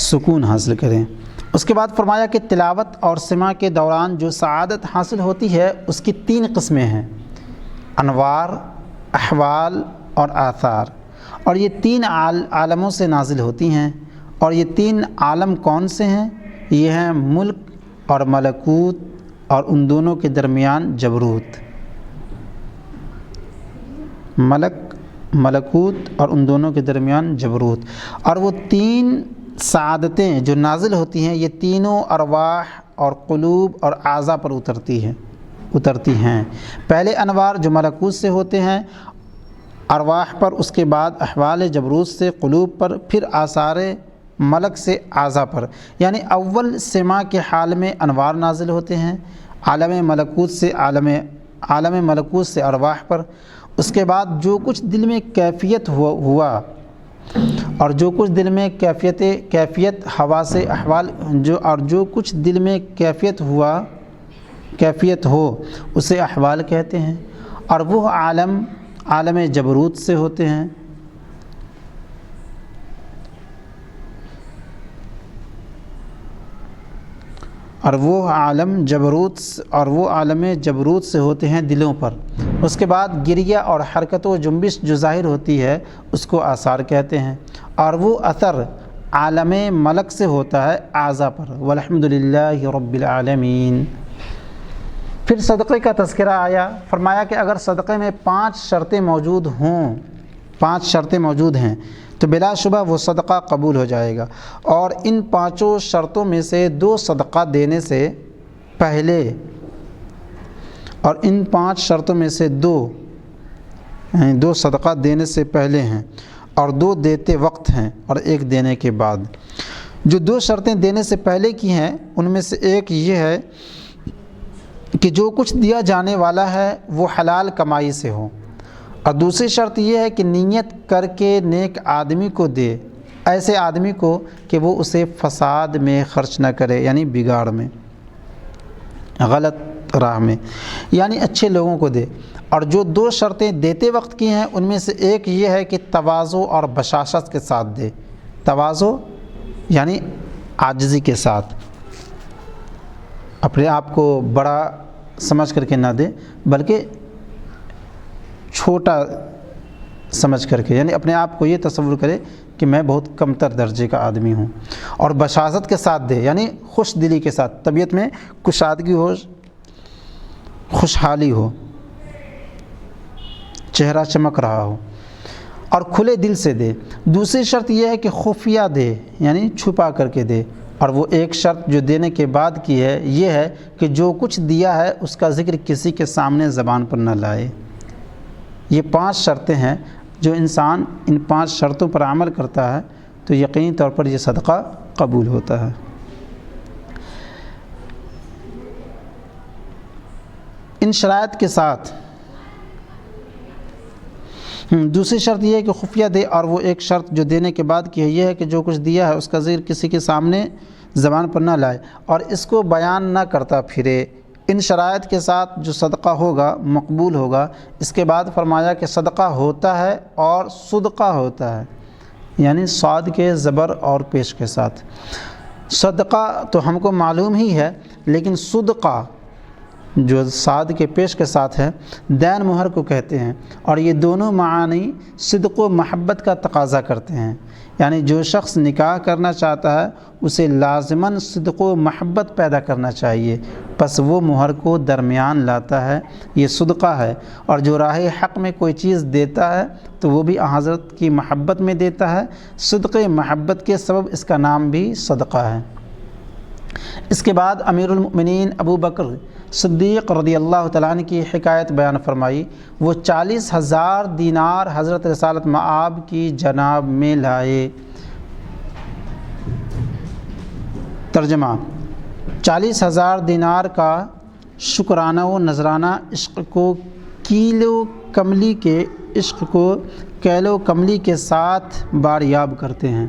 سکون حاصل کریں۔ اس کے بعد فرمایا کہ تلاوت اور سماع کے دوران جو سعادت حاصل ہوتی ہے اس کی 3 قسمیں ہیں: انوار، احوال اور آثار، اور یہ 3 عالموں سے نازل ہوتی ہیں۔ اور یہ 3 عالم کون سے ہیں؟ یہ ہیں ملک اور ملکوت اور ان دونوں کے درمیان جبروت۔ ملکوت اور ان دونوں کے درمیان جبروت۔ اور وہ 3 سعادتیں جو نازل ہوتی ہیں یہ تینوں ارواح اور قلوب اور اعضاء پر اترتی ہیں۔ پہلے انوار جو ملکوت سے ہوتے ہیں ارواح پر، اس کے بعد احوال جبروت سے قلوب پر، پھر آثار ملک سے اعضاء پر۔ یعنی اول سماع کے حال میں انوار نازل ہوتے ہیں، عالم ملکوت سے ارواح پر۔ اس کے بعد جو کچھ دل میں کیفیت ہوا اور جو کچھ دل میں کیفیت حواس احوال جو کچھ دل میں کیفیت ہو اسے احوال کہتے ہیں۔ اور وہ عالم جبروت سے ہوتے ہیں۔ اور وہ عالم جبروت سے ہوتے ہیں دلوں پر۔ اس کے بعد گریہ اور حرکت و جنبش جو ظاہر ہوتی ہے اس کو آثار کہتے ہیں۔ اور وہ اثر عالم ملک سے ہوتا ہے اعضاء پر۔ والحمدللہ رب العالمین۔ پھر صدقے کا تذکرہ آیا۔ فرمایا کہ اگر صدقے میں 5 شرطیں موجود ہیں تو بلا شبہ وہ صدقہ قبول ہو جائے گا۔ اور ان 5 شرطوں میں سے 2 صدقہ دینے سے پہلے دو صدقہ دینے سے پہلے ہیں اور 2 دیتے وقت ہیں اور 1 دینے کے بعد۔ جو 2 شرطیں دینے سے پہلے کی ہیں ان میں سے ایک یہ ہے کہ جو کچھ دیا جانے والا ہے وہ حلال کمائی سے ہو، اور دوسری شرط یہ ہے کہ نیت کر کے نیک آدمی کو دے، ایسے آدمی کو کہ وہ اسے فساد میں خرچ نہ کرے، یعنی بگاڑ میں، غلط راہ میں، یعنی اچھے لوگوں کو دے۔ اور جو 2 شرطیں دیتے وقت کی ہیں ان میں سے ایک یہ ہے کہ تواضع اور بشاشت کے ساتھ دے۔ تواضع یعنی عاجزی کے ساتھ، اپنے آپ کو بڑا سمجھ کر کے نہ دے بلکہ چھوٹا سمجھ کر کے، یعنی اپنے آپ کو یہ تصور کرے کہ میں بہت کمتر درجے کا آدمی ہوں۔ اور بشاشت کے ساتھ دے یعنی خوش دلی کے ساتھ، طبیعت میں کشادگی ہو، خوشحالی ہو، چہرہ چمک رہا ہو، اور کھلے دل سے دے۔ دوسری شرط یہ ہے کہ خفیہ دے یعنی چھپا کر کے دے۔ اور وہ ایک شرط جو دینے کے بعد کی ہے یہ ہے کہ جو کچھ دیا ہے اس کا ذکر کسی کے سامنے زبان پر نہ لائے۔ یہ 5 شرطیں ہیں، جو انسان ان 5 شرطوں پر عمل کرتا ہے تو یقینی طور پر یہ صدقہ قبول ہوتا ہے۔ ان شرائط کے ساتھ دوسری شرط یہ ہے کہ خفیہ دے، اور وہ ایک شرط جو دینے کے بعد کی ہے یہ ہے کہ جو کچھ دیا ہے اس کا ذکر کسی کے سامنے زبان پر نہ لائے اور اس کو بیان نہ کرتا پھرے۔ ان شرائط کے ساتھ جو صدقہ ہوگا مقبول ہوگا۔ اس کے بعد فرمایا کہ صدقہ ہوتا ہے اور صدقہ ہوتا ہے، یعنی صاد کے زبر اور پیش کے ساتھ۔ صدقہ تو ہم کو معلوم ہی ہے، لیکن صدقہ جو صاد کے پیش کے ساتھ ہے دین مہر کو کہتے ہیں، اور یہ دونوں معانی صدق و محبت کا تقاضا کرتے ہیں۔ یعنی جو شخص نکاح کرنا چاہتا ہے اسے لازماً صدق و محبت پیدا کرنا چاہیے، پس وہ مہر کو درمیان لاتا ہے، یہ صدقہ ہے۔ اور جو راہ حق میں کوئی چیز دیتا ہے تو وہ بھی حضرت کی محبت میں دیتا ہے، صدق محبت کے سبب اس کا نام بھی صدقہ ہے۔ اس کے بعد امیر المؤمنین ابو بکر صدیق رضی اللہ تعالیٰ عنہ کی حکایت بیان فرمائی، وہ 40,000 دینار حضرت رسالت مآب کی جناب میں لائے۔ ترجمہ: 40,000 دینار کا شکرانہ و نذرانہ عشق کو کیلو کملی کے ساتھ باریاب کرتے ہیں۔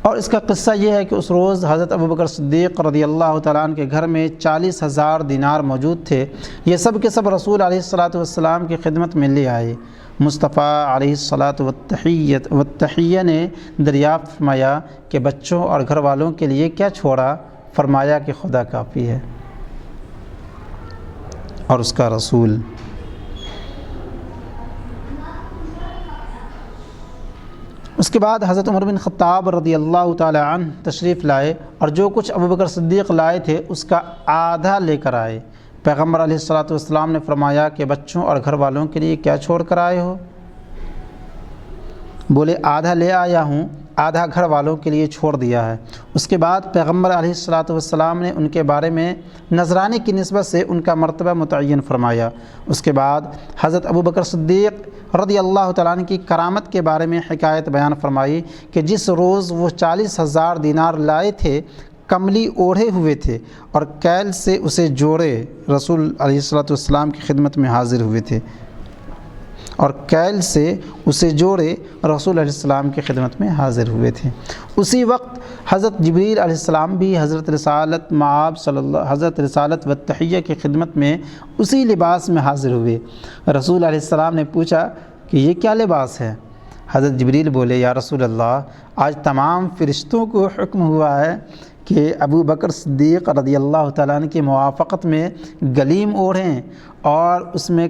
اور اس کا قصہ یہ ہے کہ اس روز حضرت ابوبکر صدیق رضی اللہ تعالیٰ عنہ کے گھر میں 40,000 دینار موجود تھے۔ یہ سب کے سب رسول علیہ الصلاۃ والسلام کی خدمت میں لے آئے۔ مصطفیٰ علیہ الصلاۃ والتحیہ نے دریافت فرمایا کہ بچوں اور گھر والوں کے لیے کیا چھوڑا؟ فرمایا کہ خدا کافی ہے اور اس کا رسول۔ اس کے بعد حضرت عمر بن خطاب رضی اللہ تعالی عنہ تشریف لائے اور جو کچھ ابوبکر صدیق لائے تھے اس کا آدھا لے کر آئے۔ پیغمبر علیہ الصلاۃ والسلام نے فرمایا کہ بچوں اور گھر والوں کے لیے کیا چھوڑ کر آئے ہو؟ بولے آدھا لے آیا ہوں، آدھا گھر والوں کے لیے چھوڑ دیا ہے۔ اس کے بعد پیغمبر علیہ الصلاۃ والسلام نے ان کے بارے میں نذرانے کی نسبت سے ان کا مرتبہ متعین فرمایا۔ اس کے بعد حضرت ابوبکر صدیق رضی اللہ تعالیٰ عنہ کی کرامت کے بارے میں حکایت بیان فرمائی کہ جس روز وہ 40,000 دینار لائے تھے، کملی اوڑھے ہوئے تھے اور کیل سے اسے جوڑے رسول علیہ الصلاۃ والسلام کی خدمت میں حاضر ہوئے تھے رسول علیہ السلام کی خدمت میں حاضر ہوئے تھے۔ اسی وقت حضرت جبریل علیہ السلام بھی حضرت رسالت مآب حضرت رسالت والتحیہ کی خدمت میں اسی لباس میں حاضر ہوئے۔ رسول علیہ السلام نے پوچھا کہ یہ کیا لباس ہے؟ حضرت جبریل بولے یا رسول اللہ، آج تمام فرشتوں کو حکم ہوا ہے کہ ابو بکر صدیق رضی اللہ تعالیٰ عنہ کی موافقت میں گلیم اوڑھیں اور اس میں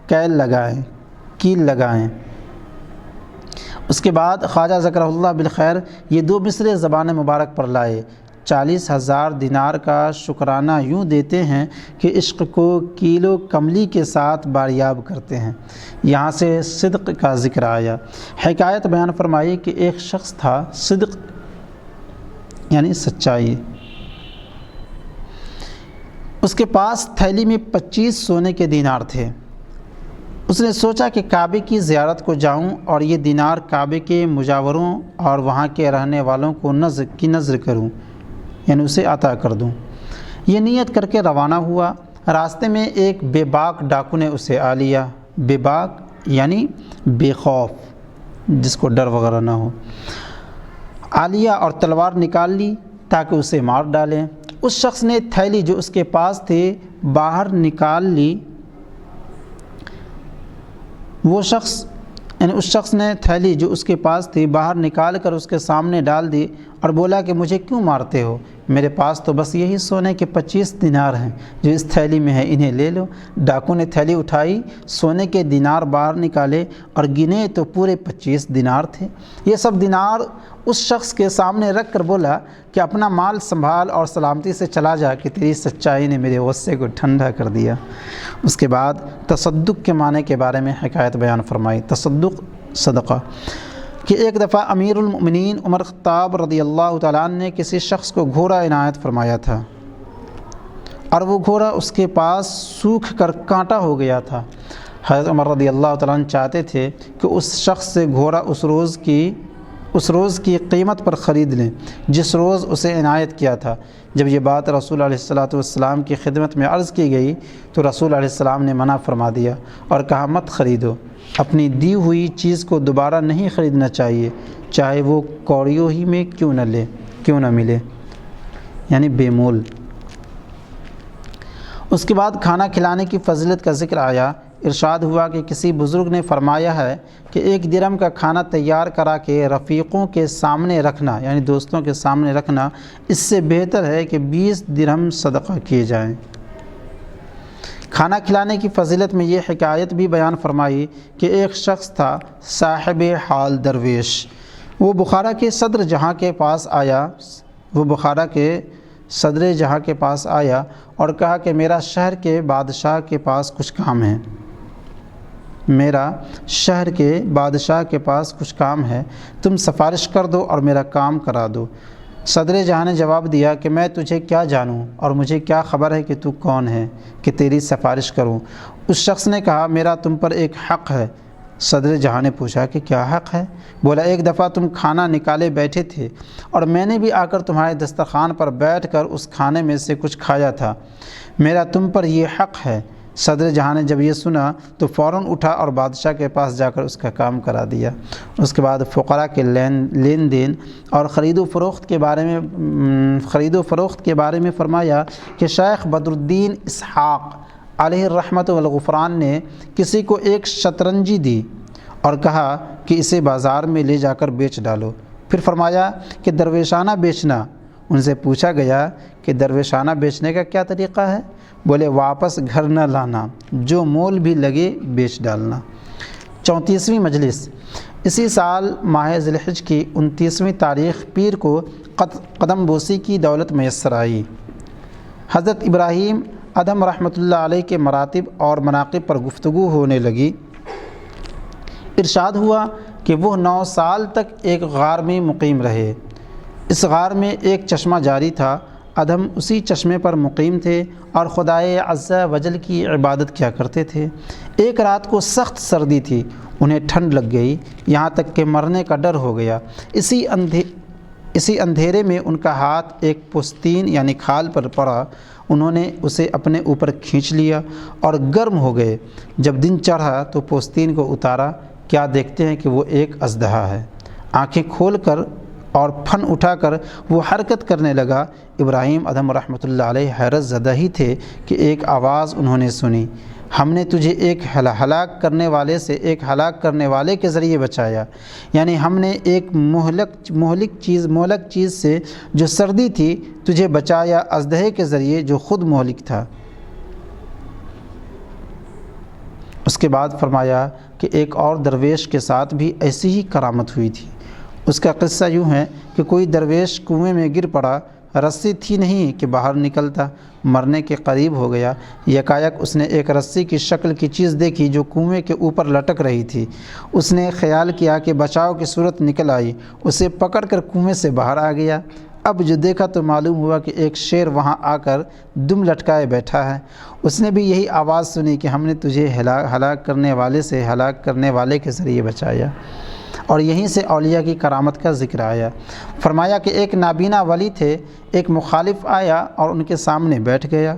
کیل لگائیں۔ اس کے بعد خواجہ ذکرہ اللہ بالخیر یہ 2 مصرع زبان مبارک پر لائے۔ 40,000 دینار کا شکرانہ یوں دیتے ہیں کہ عشق کو کیلو کملی کے ساتھ باریاب کرتے ہیں۔ یہاں سے صدق کا ذکر آیا۔ حکایت بیان فرمائی کہ ایک شخص تھا، صدق یعنی سچائی، اس کے پاس تھیلی میں 25 سونے کے دینار تھے۔ اس نے سوچا کہ کعبے کی زیارت کو جاؤں اور یہ دینار کعبے کے مجاوروں اور وہاں کے رہنے والوں کو نذر کروں، یعنی اسے عطا کر دوں۔ یہ نیت کر کے روانہ ہوا۔ راستے میں ایک بے باک ڈاکو نے اسے آ لیا۔ بے باک یعنی بے خوف، جس کو ڈر وغیرہ نہ ہو، آ لیا اور تلوار نکال لی تاکہ اسے مار ڈالیں۔ اس شخص نے تھیلی جو اس کے پاس تھی باہر نکال لی۔ اس شخص نے تھیلی جو اس کے پاس تھی باہر نکال کر اس کے سامنے ڈال دی اور بولا کہ مجھے کیوں مارتے ہو؟ میرے پاس تو بس یہی سونے کے 25 دینار ہیں جو اس تھیلی میں ہے، انہیں لے لو۔ ڈاکو نے تھیلی اٹھائی، سونے کے دینار باہر نکالے اور گنے تو پورے 25 دینار تھے۔ یہ سب دینار اس شخص کے سامنے رکھ کر بولا کہ اپنا مال سنبھال اور سلامتی سے چلا جا کہ تیری سچائی نے میرے غصے کو ٹھنڈا کر دیا۔ اس کے بعد تصدق کے معنی کے بارے میں حکایت بیان فرمائی۔ تصدق صدقہ کہ ایک دفعہ امیر المؤمنین عمر خطاب رضی اللہ تعالیٰ عنہ نے کسی شخص کو گھوڑا عنایت فرمایا تھا اور وہ گھوڑا اس کے پاس سوکھ کر کانٹا ہو گیا تھا۔ حضرت عمر رضی اللہ تعالیٰ عنہ چاہتے تھے کہ اس شخص سے گھوڑا اس روز کی قیمت پر خرید لیں جس روز اسے عنایت کیا تھا۔ جب یہ بات رسول علیہ الصلاۃ والسلام کی خدمت میں عرض کی گئی تو رسول علیہ السلام نے منع فرما دیا اور کہا مت خریدو، اپنی دی ہوئی چیز کو دوبارہ نہیں خریدنا چاہیے، چاہے وہ کوڑیوں ہی میں کیوں نہ ملے، یعنی بے مول۔ اس کے بعد کھانا کھلانے کی فضیلت کا ذکر آیا۔ ارشاد ہوا کہ کسی بزرگ نے فرمایا ہے کہ 1 درہم کا کھانا تیار کرا کے رفیقوں کے سامنے رکھنا، یعنی دوستوں کے سامنے رکھنا، اس سے بہتر ہے کہ 20 درہم صدقہ کیے جائیں۔ کھانا کھلانے کی فضیلت میں یہ حکایت بھی بیان فرمائی کہ ایک شخص تھا صاحب حال درویش، وہ بخارا کے صدر جہاں کے پاس آیا اور کہا کہ میرا شہر کے بادشاہ کے پاس کچھ کام ہے، تم سفارش کر دو اور میرا کام کرا دو۔ صدر جہاں نے جواب دیا کہ میں تجھے کیا جانوں اور مجھے کیا خبر ہے کہ تو کون ہے کہ تیری سفارش کروں۔ اس شخص نے کہا میرا تم پر ایک حق ہے۔ صدر جہاں نے پوچھا کہ کیا حق ہے؟ بولا ایک دفعہ تم کھانا نکالے بیٹھے تھے اور میں نے بھی آ کر تمہارے دسترخوان پر بیٹھ کر اس کھانے میں سے کچھ کھایا تھا، میرا تم پر یہ حق ہے۔ صدر جہاں نے جب یہ سنا تو فوراً اٹھا اور بادشاہ کے پاس جا کر اس کا کام کرا دیا۔ اس کے بعد فقراء کے لین دین اور خرید و فروخت کے بارے میں فرمایا کہ شیخ بدر الدین اسحاق علیہ الرحمت والغفران نے کسی کو ایک شطرنجی دی اور کہا کہ اسے بازار میں لے جا کر بیچ ڈالو۔ پھر فرمایا کہ درویشانہ بیچنا۔ ان سے پوچھا گیا کہ درویشانہ بیچنے کا کیا طریقہ ہے؟ بولے واپس گھر نہ لانا، جو مول بھی لگے بیچ ڈالنا۔ 34ویں مجلس اسی سال ماہ ذی الحجہ کی 29ویں تاریخ پیر کو قدم بوسی کی دولت میسر آئی۔ حضرت ابراہیم ادھم رحمۃ اللہ علیہ کے مراتب اور مناقب پر گفتگو ہونے لگی۔ ارشاد ہوا کہ وہ 9 سال تک ایک غار میں مقیم رہے۔ اس غار میں ایک چشمہ جاری تھا، ادھم اسی چشمے پر مقیم تھے اور خدائے عز و جل کی عبادت کیا کرتے تھے۔ ایک رات کو سخت سردی تھی، انہیں ٹھنڈ لگ گئی، یہاں تک کہ مرنے کا ڈر ہو گیا۔ اسی اندھیرے میں ان کا ہاتھ ایک پوستین یعنی کھال پر پڑا، انہوں نے اسے اپنے اوپر کھینچ لیا اور گرم ہو گئے۔ جب دن چڑھا تو پوستین کو اتارا، کیا دیکھتے ہیں کہ وہ ایک اژدہا ہے۔ آنکھیں کھول کر اور پھن اٹھا کر وہ حرکت کرنے لگا۔ ابراہیم ادھم رحمۃ اللہ علیہ حیرت زدہ ہی تھے کہ ایک آواز انہوں نے سنی، ہم نے تجھے ایک ہلاک کرنے والے سے ایک ہلاک کرنے والے کے ذریعے بچایا، یعنی ہم نے ایک مہلک چیز سے جو سردی تھی تجھے بچایا اژدہے کے ذریعے جو خود مہلک تھا۔ اس کے بعد فرمایا کہ ایک اور درویش کے ساتھ بھی ایسی ہی کرامت ہوئی تھی۔ اس کا قصہ یوں ہے کہ کوئی درویش کنویں میں گر پڑا، رسی تھی نہیں کہ باہر نکلتا، مرنے کے قریب ہو گیا۔ یکایک اس نے ایک رسی کی شکل کی چیز دیکھی جو کنویں کے اوپر لٹک رہی تھی۔ اس نے خیال کیا کہ بچاؤ کی صورت نکل آئی، اسے پکڑ کر کنویں سے باہر آ گیا۔ اب جو دیکھا تو معلوم ہوا کہ ایک شیر وہاں آ کر دم لٹکائے بیٹھا ہے۔ اس نے بھی یہی آواز سنی کہ ہم نے تجھے ہلاک کرنے والے سے ہلاک کرنے والے کے ذریعے بچایا، اور یہیں سے اولیاء کی کرامت کا ذکر آیا۔ فرمایا کہ ایک نابینا ولی تھے، ایک مخالف آیا اور ان کے سامنے بیٹھ گیا،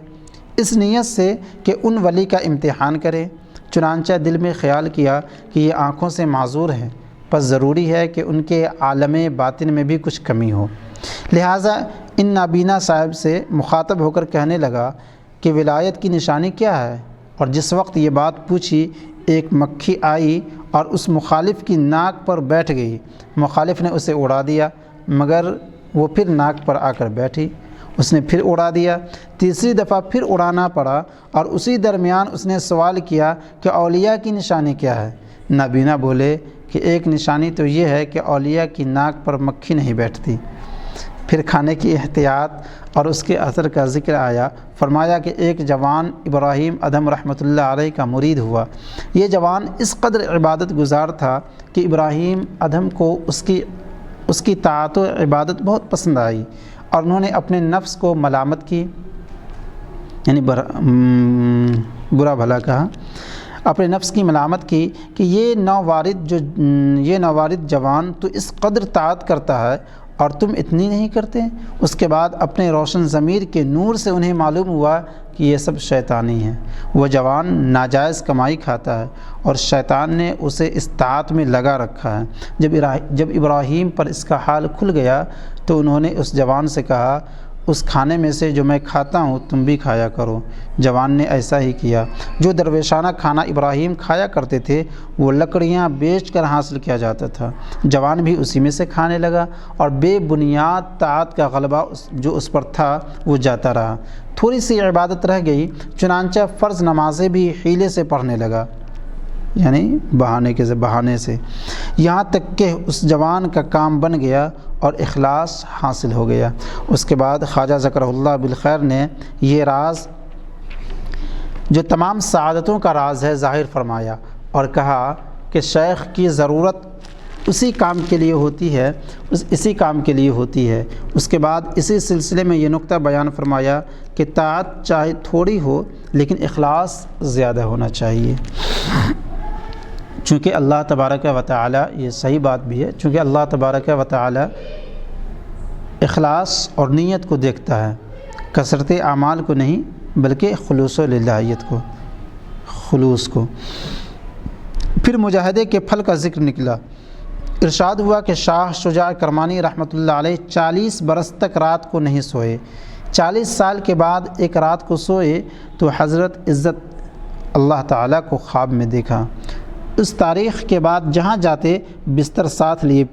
اس نیت سے کہ ان ولی کا امتحان کرے۔ چنانچہ دل میں خیال کیا کہ یہ آنکھوں سے معذور ہیں، پس ضروری ہے کہ ان کے عالم باطن میں بھی کچھ کمی ہو۔ لہٰذا ان نابینا صاحب سے مخاطب ہو کر کہنے لگا کہ ولایت کی نشانی کیا ہے؟ اور جس وقت یہ بات پوچھی ایک مکھی آئی اور اس مخالف کی ناک پر بیٹھ گئی۔ مخالف نے اسے اڑا دیا، مگر وہ پھر ناک پر آ کر بیٹھی، اس نے پھر اڑا دیا، تیسری دفعہ پھر اڑانا پڑا، اور اسی درمیان اس نے سوال کیا کہ اولیاء کی نشانی کیا ہے؟ نابینا بولے کہ ایک نشانی تو یہ ہے کہ اولیاء کی ناک پر مکھی نہیں بیٹھتی۔ پھر کھانے کی احتیاط اور اس کے اثر کا ذکر آیا۔ فرمایا کہ ایک جوان ابراہیم ادھم رحمۃ اللہ علیہ کا مرید ہوا۔ یہ جوان اس قدر عبادت گزار تھا کہ ابراہیم ادھم کو اس کی طاعت و عبادت بہت پسند آئی، اور انہوں نے اپنے نفس کو ملامت کی، یعنی برا بھلا کہا، اپنے نفس کی ملامت کی کہ یہ نووارد جوان تو اس قدر طاعت کرتا ہے اور تم اتنی نہیں کرتے۔ اس کے بعد اپنے روشن ضمیر کے نور سے انہیں معلوم ہوا کہ یہ سب شیطانی ہیں۔ وہ جوان ناجائز کمائی کھاتا ہے اور شیطان نے اسے اس طاعت میں لگا رکھا ہے۔ جب ابراہیم پر اس کا حال کھل گیا تو انہوں نے اس جوان سے کہا اس کھانے میں سے جو میں کھاتا ہوں تم بھی کھایا کرو۔ جوان نے ایسا ہی کیا۔ جو درویشانہ کھانا ابراہیم کھایا کرتے تھے وہ لکڑیاں بیچ کر حاصل کیا جاتا تھا۔ جوان بھی اسی میں سے کھانے لگا اور بے بنیاد طاعت کا غلبہ جو اس پر تھا وہ جاتا رہا۔ تھوڑی سی عبادت رہ گئی، چنانچہ فرض نمازیں بھی حیلے سے پڑھنے لگا، یعنی بہانے سے، یہاں تک کہ اس جوان کا کام بن گیا اور اخلاص حاصل ہو گیا۔ اس کے بعد خواجہ ذکرہ اللہ بالخیر نے یہ راز جو تمام سعادتوں کا راز ہے ظاہر فرمایا اور کہا کہ شیخ کی ضرورت اسی کام کے لیے ہوتی ہے، اسی کام کے لیے ہوتی ہے۔ اس کے بعد اسی سلسلے میں یہ نقطہ بیان فرمایا کہ طاعت چاہے تھوڑی ہو لیکن اخلاص زیادہ ہونا چاہیے، چونکہ اللہ تبارک و تعالی، یہ صحیح بات بھی ہے، چونکہ اللہ تبارک و تعالی اخلاص اور نیت کو دیکھتا ہے، کثرت اعمال کو نہیں بلکہ خلوص و للہیت کو، خلوص کو۔ پھر مجاہدے کے پھل کا ذکر نکلا۔ ارشاد ہوا کہ شاہ شجاع کرمانی رحمۃ اللہ علیہ 40 برس تک رات کو نہیں سوئے۔ 40 سال کے بعد ایک رات کو سوئے تو حضرت عزت اللہ تعالیٰ کو خواب میں دیکھا۔ اس تاریخ کے بعد جہاں جاتے بستر ساتھ لیے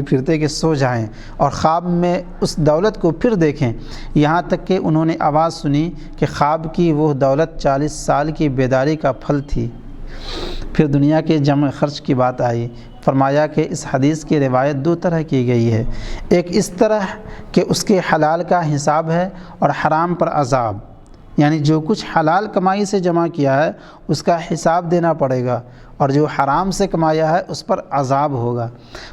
پھرتے کہ سو جائیں اور خواب میں اس دولت کو پھر دیکھیں، یہاں تک کہ انہوں نے آواز سنی کہ خواب کی وہ دولت 40 سال کی بیداری کا پھل تھی۔ پھر دنیا کے جمع خرچ کی بات آئی۔ فرمایا کہ اس حدیث کی روایت 2 طرح کی گئی ہے، ایک اس طرح کہ اس کے حلال کا حساب ہے اور حرام پر عذاب، یعنی جو کچھ حلال کمائی سے جمع کیا ہے اس کا حساب دینا پڑے گا، اور جو حرام سے کمایا ہے اس پر عذاب ہوگا۔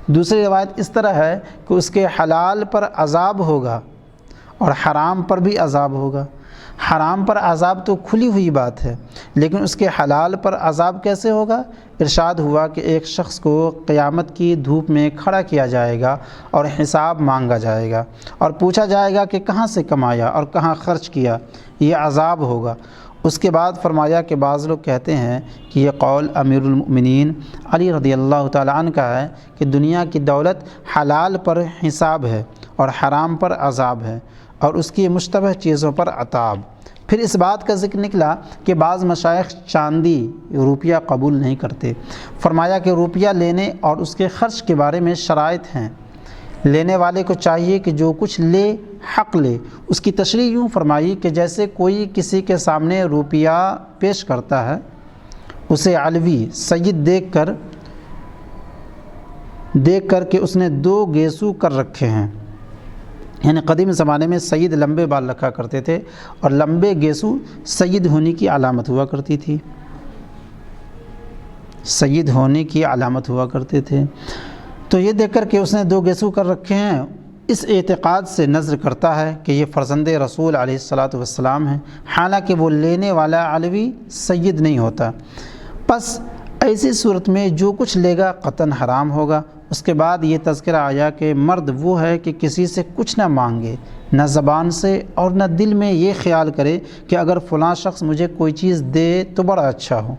دوسری روایت اس طرح ہے کہ اس کے حلال پر عذاب ہوگا اور حرام پر بھی عذاب ہوگا۔ حرام پر عذاب تو کھلی ہوئی بات ہے، لیکن اس کے حلال پر عذاب کیسے ہوگا؟ ارشاد ہوا کہ ایک شخص کو قیامت کی دھوپ میں کھڑا کیا جائے گا اور حساب مانگا جائے گا اور پوچھا جائے گا کہ کہاں سے کمایا اور کہاں خرچ کیا، یہ عذاب ہوگا۔ اس کے بعد فرمایا کہ بعض لوگ کہتے ہیں کہ یہ قول امیر المؤمنین علی رضی اللہ تعالیٰ عنہ کا ہے کہ دنیا کی دولت حلال پر حساب ہے اور حرام پر عذاب ہے اور اس کی مشتبہ چیزوں پر عتاب۔ پھر اس بات کا ذکر نکلا کہ بعض مشائخ چاندی روپیہ قبول نہیں کرتے۔ فرمایا کہ روپیہ لینے اور اس کے خرچ کے بارے میں شرائط ہیں۔ لینے والے کو چاہیے کہ جو کچھ لے حق لے۔ اس کی تشریح یوں فرمائی کہ جیسے کوئی کسی کے سامنے روپیہ پیش کرتا ہے، اسے علوی سید دیکھ کر کہ اس نے 2 گیسو کر رکھے ہیں، یعنی قدیم زمانے میں سید لمبے بال رکھا کرتے تھے اور لمبے گیسو سید ہونے کی علامت ہوا کرتی تھی، سید ہونے کی علامت ہوا کرتے تھے۔ تو یہ دیکھ کر کہ اس نے 2 گیسو کر رکھے ہیں، اس اعتقاد سے نظر کرتا ہے کہ یہ فرزند رسول علیہ السلام ہیں، حالانکہ وہ لینے والا علوی سید نہیں ہوتا۔ پس ایسی صورت میں جو کچھ لے گا قطعاً حرام ہوگا۔ اس کے بعد یہ تذکرہ آیا کہ مرد وہ ہے کہ کسی سے کچھ نہ مانگے، نہ زبان سے اور نہ دل میں یہ خیال کرے کہ اگر فلاں شخص مجھے کوئی چیز دے تو بڑا اچھا ہو،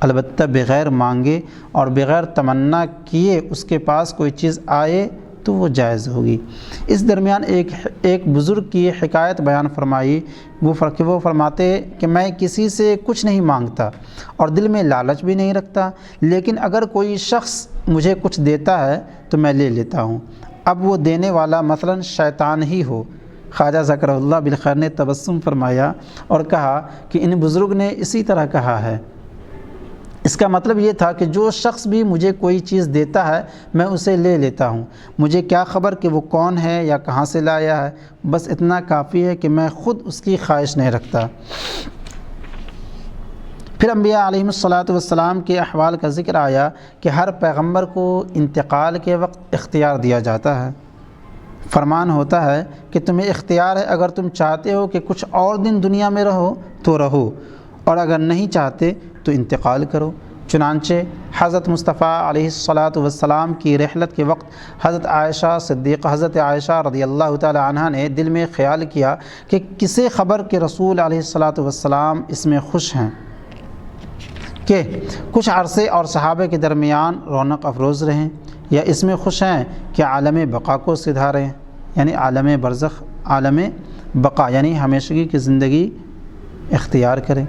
البتہ بغیر مانگے اور بغیر تمنا کیے اس کے پاس کوئی چیز آئے تو وہ جائز ہوگی۔ اس درمیان ایک بزرگ کی حکایت بیان فرمائی، وہ فرماتے کہ میں کسی سے کچھ نہیں مانگتا اور دل میں لالچ بھی نہیں رکھتا، لیکن اگر کوئی شخص مجھے کچھ دیتا ہے تو میں لے لیتا ہوں، اب وہ دینے والا مثلاً شیطان ہی ہو۔ خواجہ ذکر اللہ بالخیر نے تبسم فرمایا اور کہا کہ ان بزرگ نے اسی طرح کہا ہے۔ اس کا مطلب یہ تھا کہ جو شخص بھی مجھے کوئی چیز دیتا ہے میں اسے لے لیتا ہوں، مجھے کیا خبر کہ وہ کون ہے یا کہاں سے لایا ہے، بس اتنا کافی ہے کہ میں خود اس کی خواہش نہیں رکھتا۔ پھر انبیاء علیہم السلام کے احوال کا ذکر آیا کہ ہر پیغمبر کو انتقال کے وقت اختیار دیا جاتا ہے، فرمان ہوتا ہے کہ تمہیں اختیار ہے، اگر تم چاہتے ہو کہ کچھ اور دن دنیا میں رہو تو رہو اور اگر نہیں چاہتے تو انتقال کرو۔ چنانچہ حضرت مصطفیٰ علیہ السلام کی رحلت کے وقت حضرت عائشہ صدیقہ حضرت عائشہ رضی اللہ تعالی عنہ نے دل میں خیال کیا کہ کسے خبر کہ رسول علیہ السلام اس میں خوش ہیں کہ کچھ عرصے اور صحابہ کے درمیان رونق افروز رہیں، یا اس میں خوش ہیں کہ عالم بقا کو سدھاریں، یعنی عالم برزخ، عالم بقا یعنی ہمیشگی کی زندگی اختیار کریں۔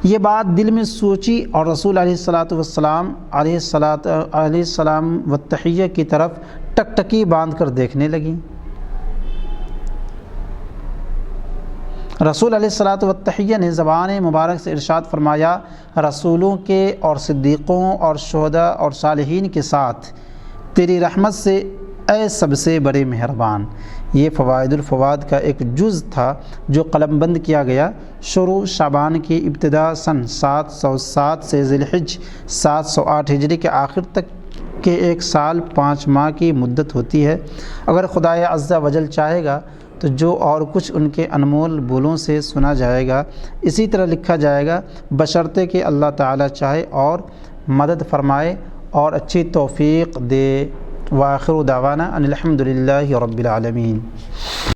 یہ بات دل میں سوچی اور رسول علیہ السلام والتحیہ کی طرف ٹکٹکی باندھ کر دیکھنے لگیں۔ رسول علیہ والتحیہ نے زبان مبارک سے ارشاد فرمایا، رسولوں کے اور صدیقوں اور شہداء اور صالحین کے ساتھ تیری رحمت سے اے سب سے بڑے مہربان۔ یہ فوائد الفواد کا ایک جز تھا جو قلم بند کیا گیا شروع شعبان کی ابتدا سن 707 سے ذی الحج 708 ہجری کے آخر تک کہ 1 سال 5 ماہ کی مدت ہوتی ہے۔ اگر خدائے عز و جل چاہے گا تو جو اور کچھ ان کے انمول بولوں سے سنا جائے گا اسی طرح لکھا جائے گا، بشرطے کہ اللہ تعالیٰ چاہے اور مدد فرمائے اور اچھی توفیق دے۔ وآخر دعوانا ان الحمد للہ رب العالمین۔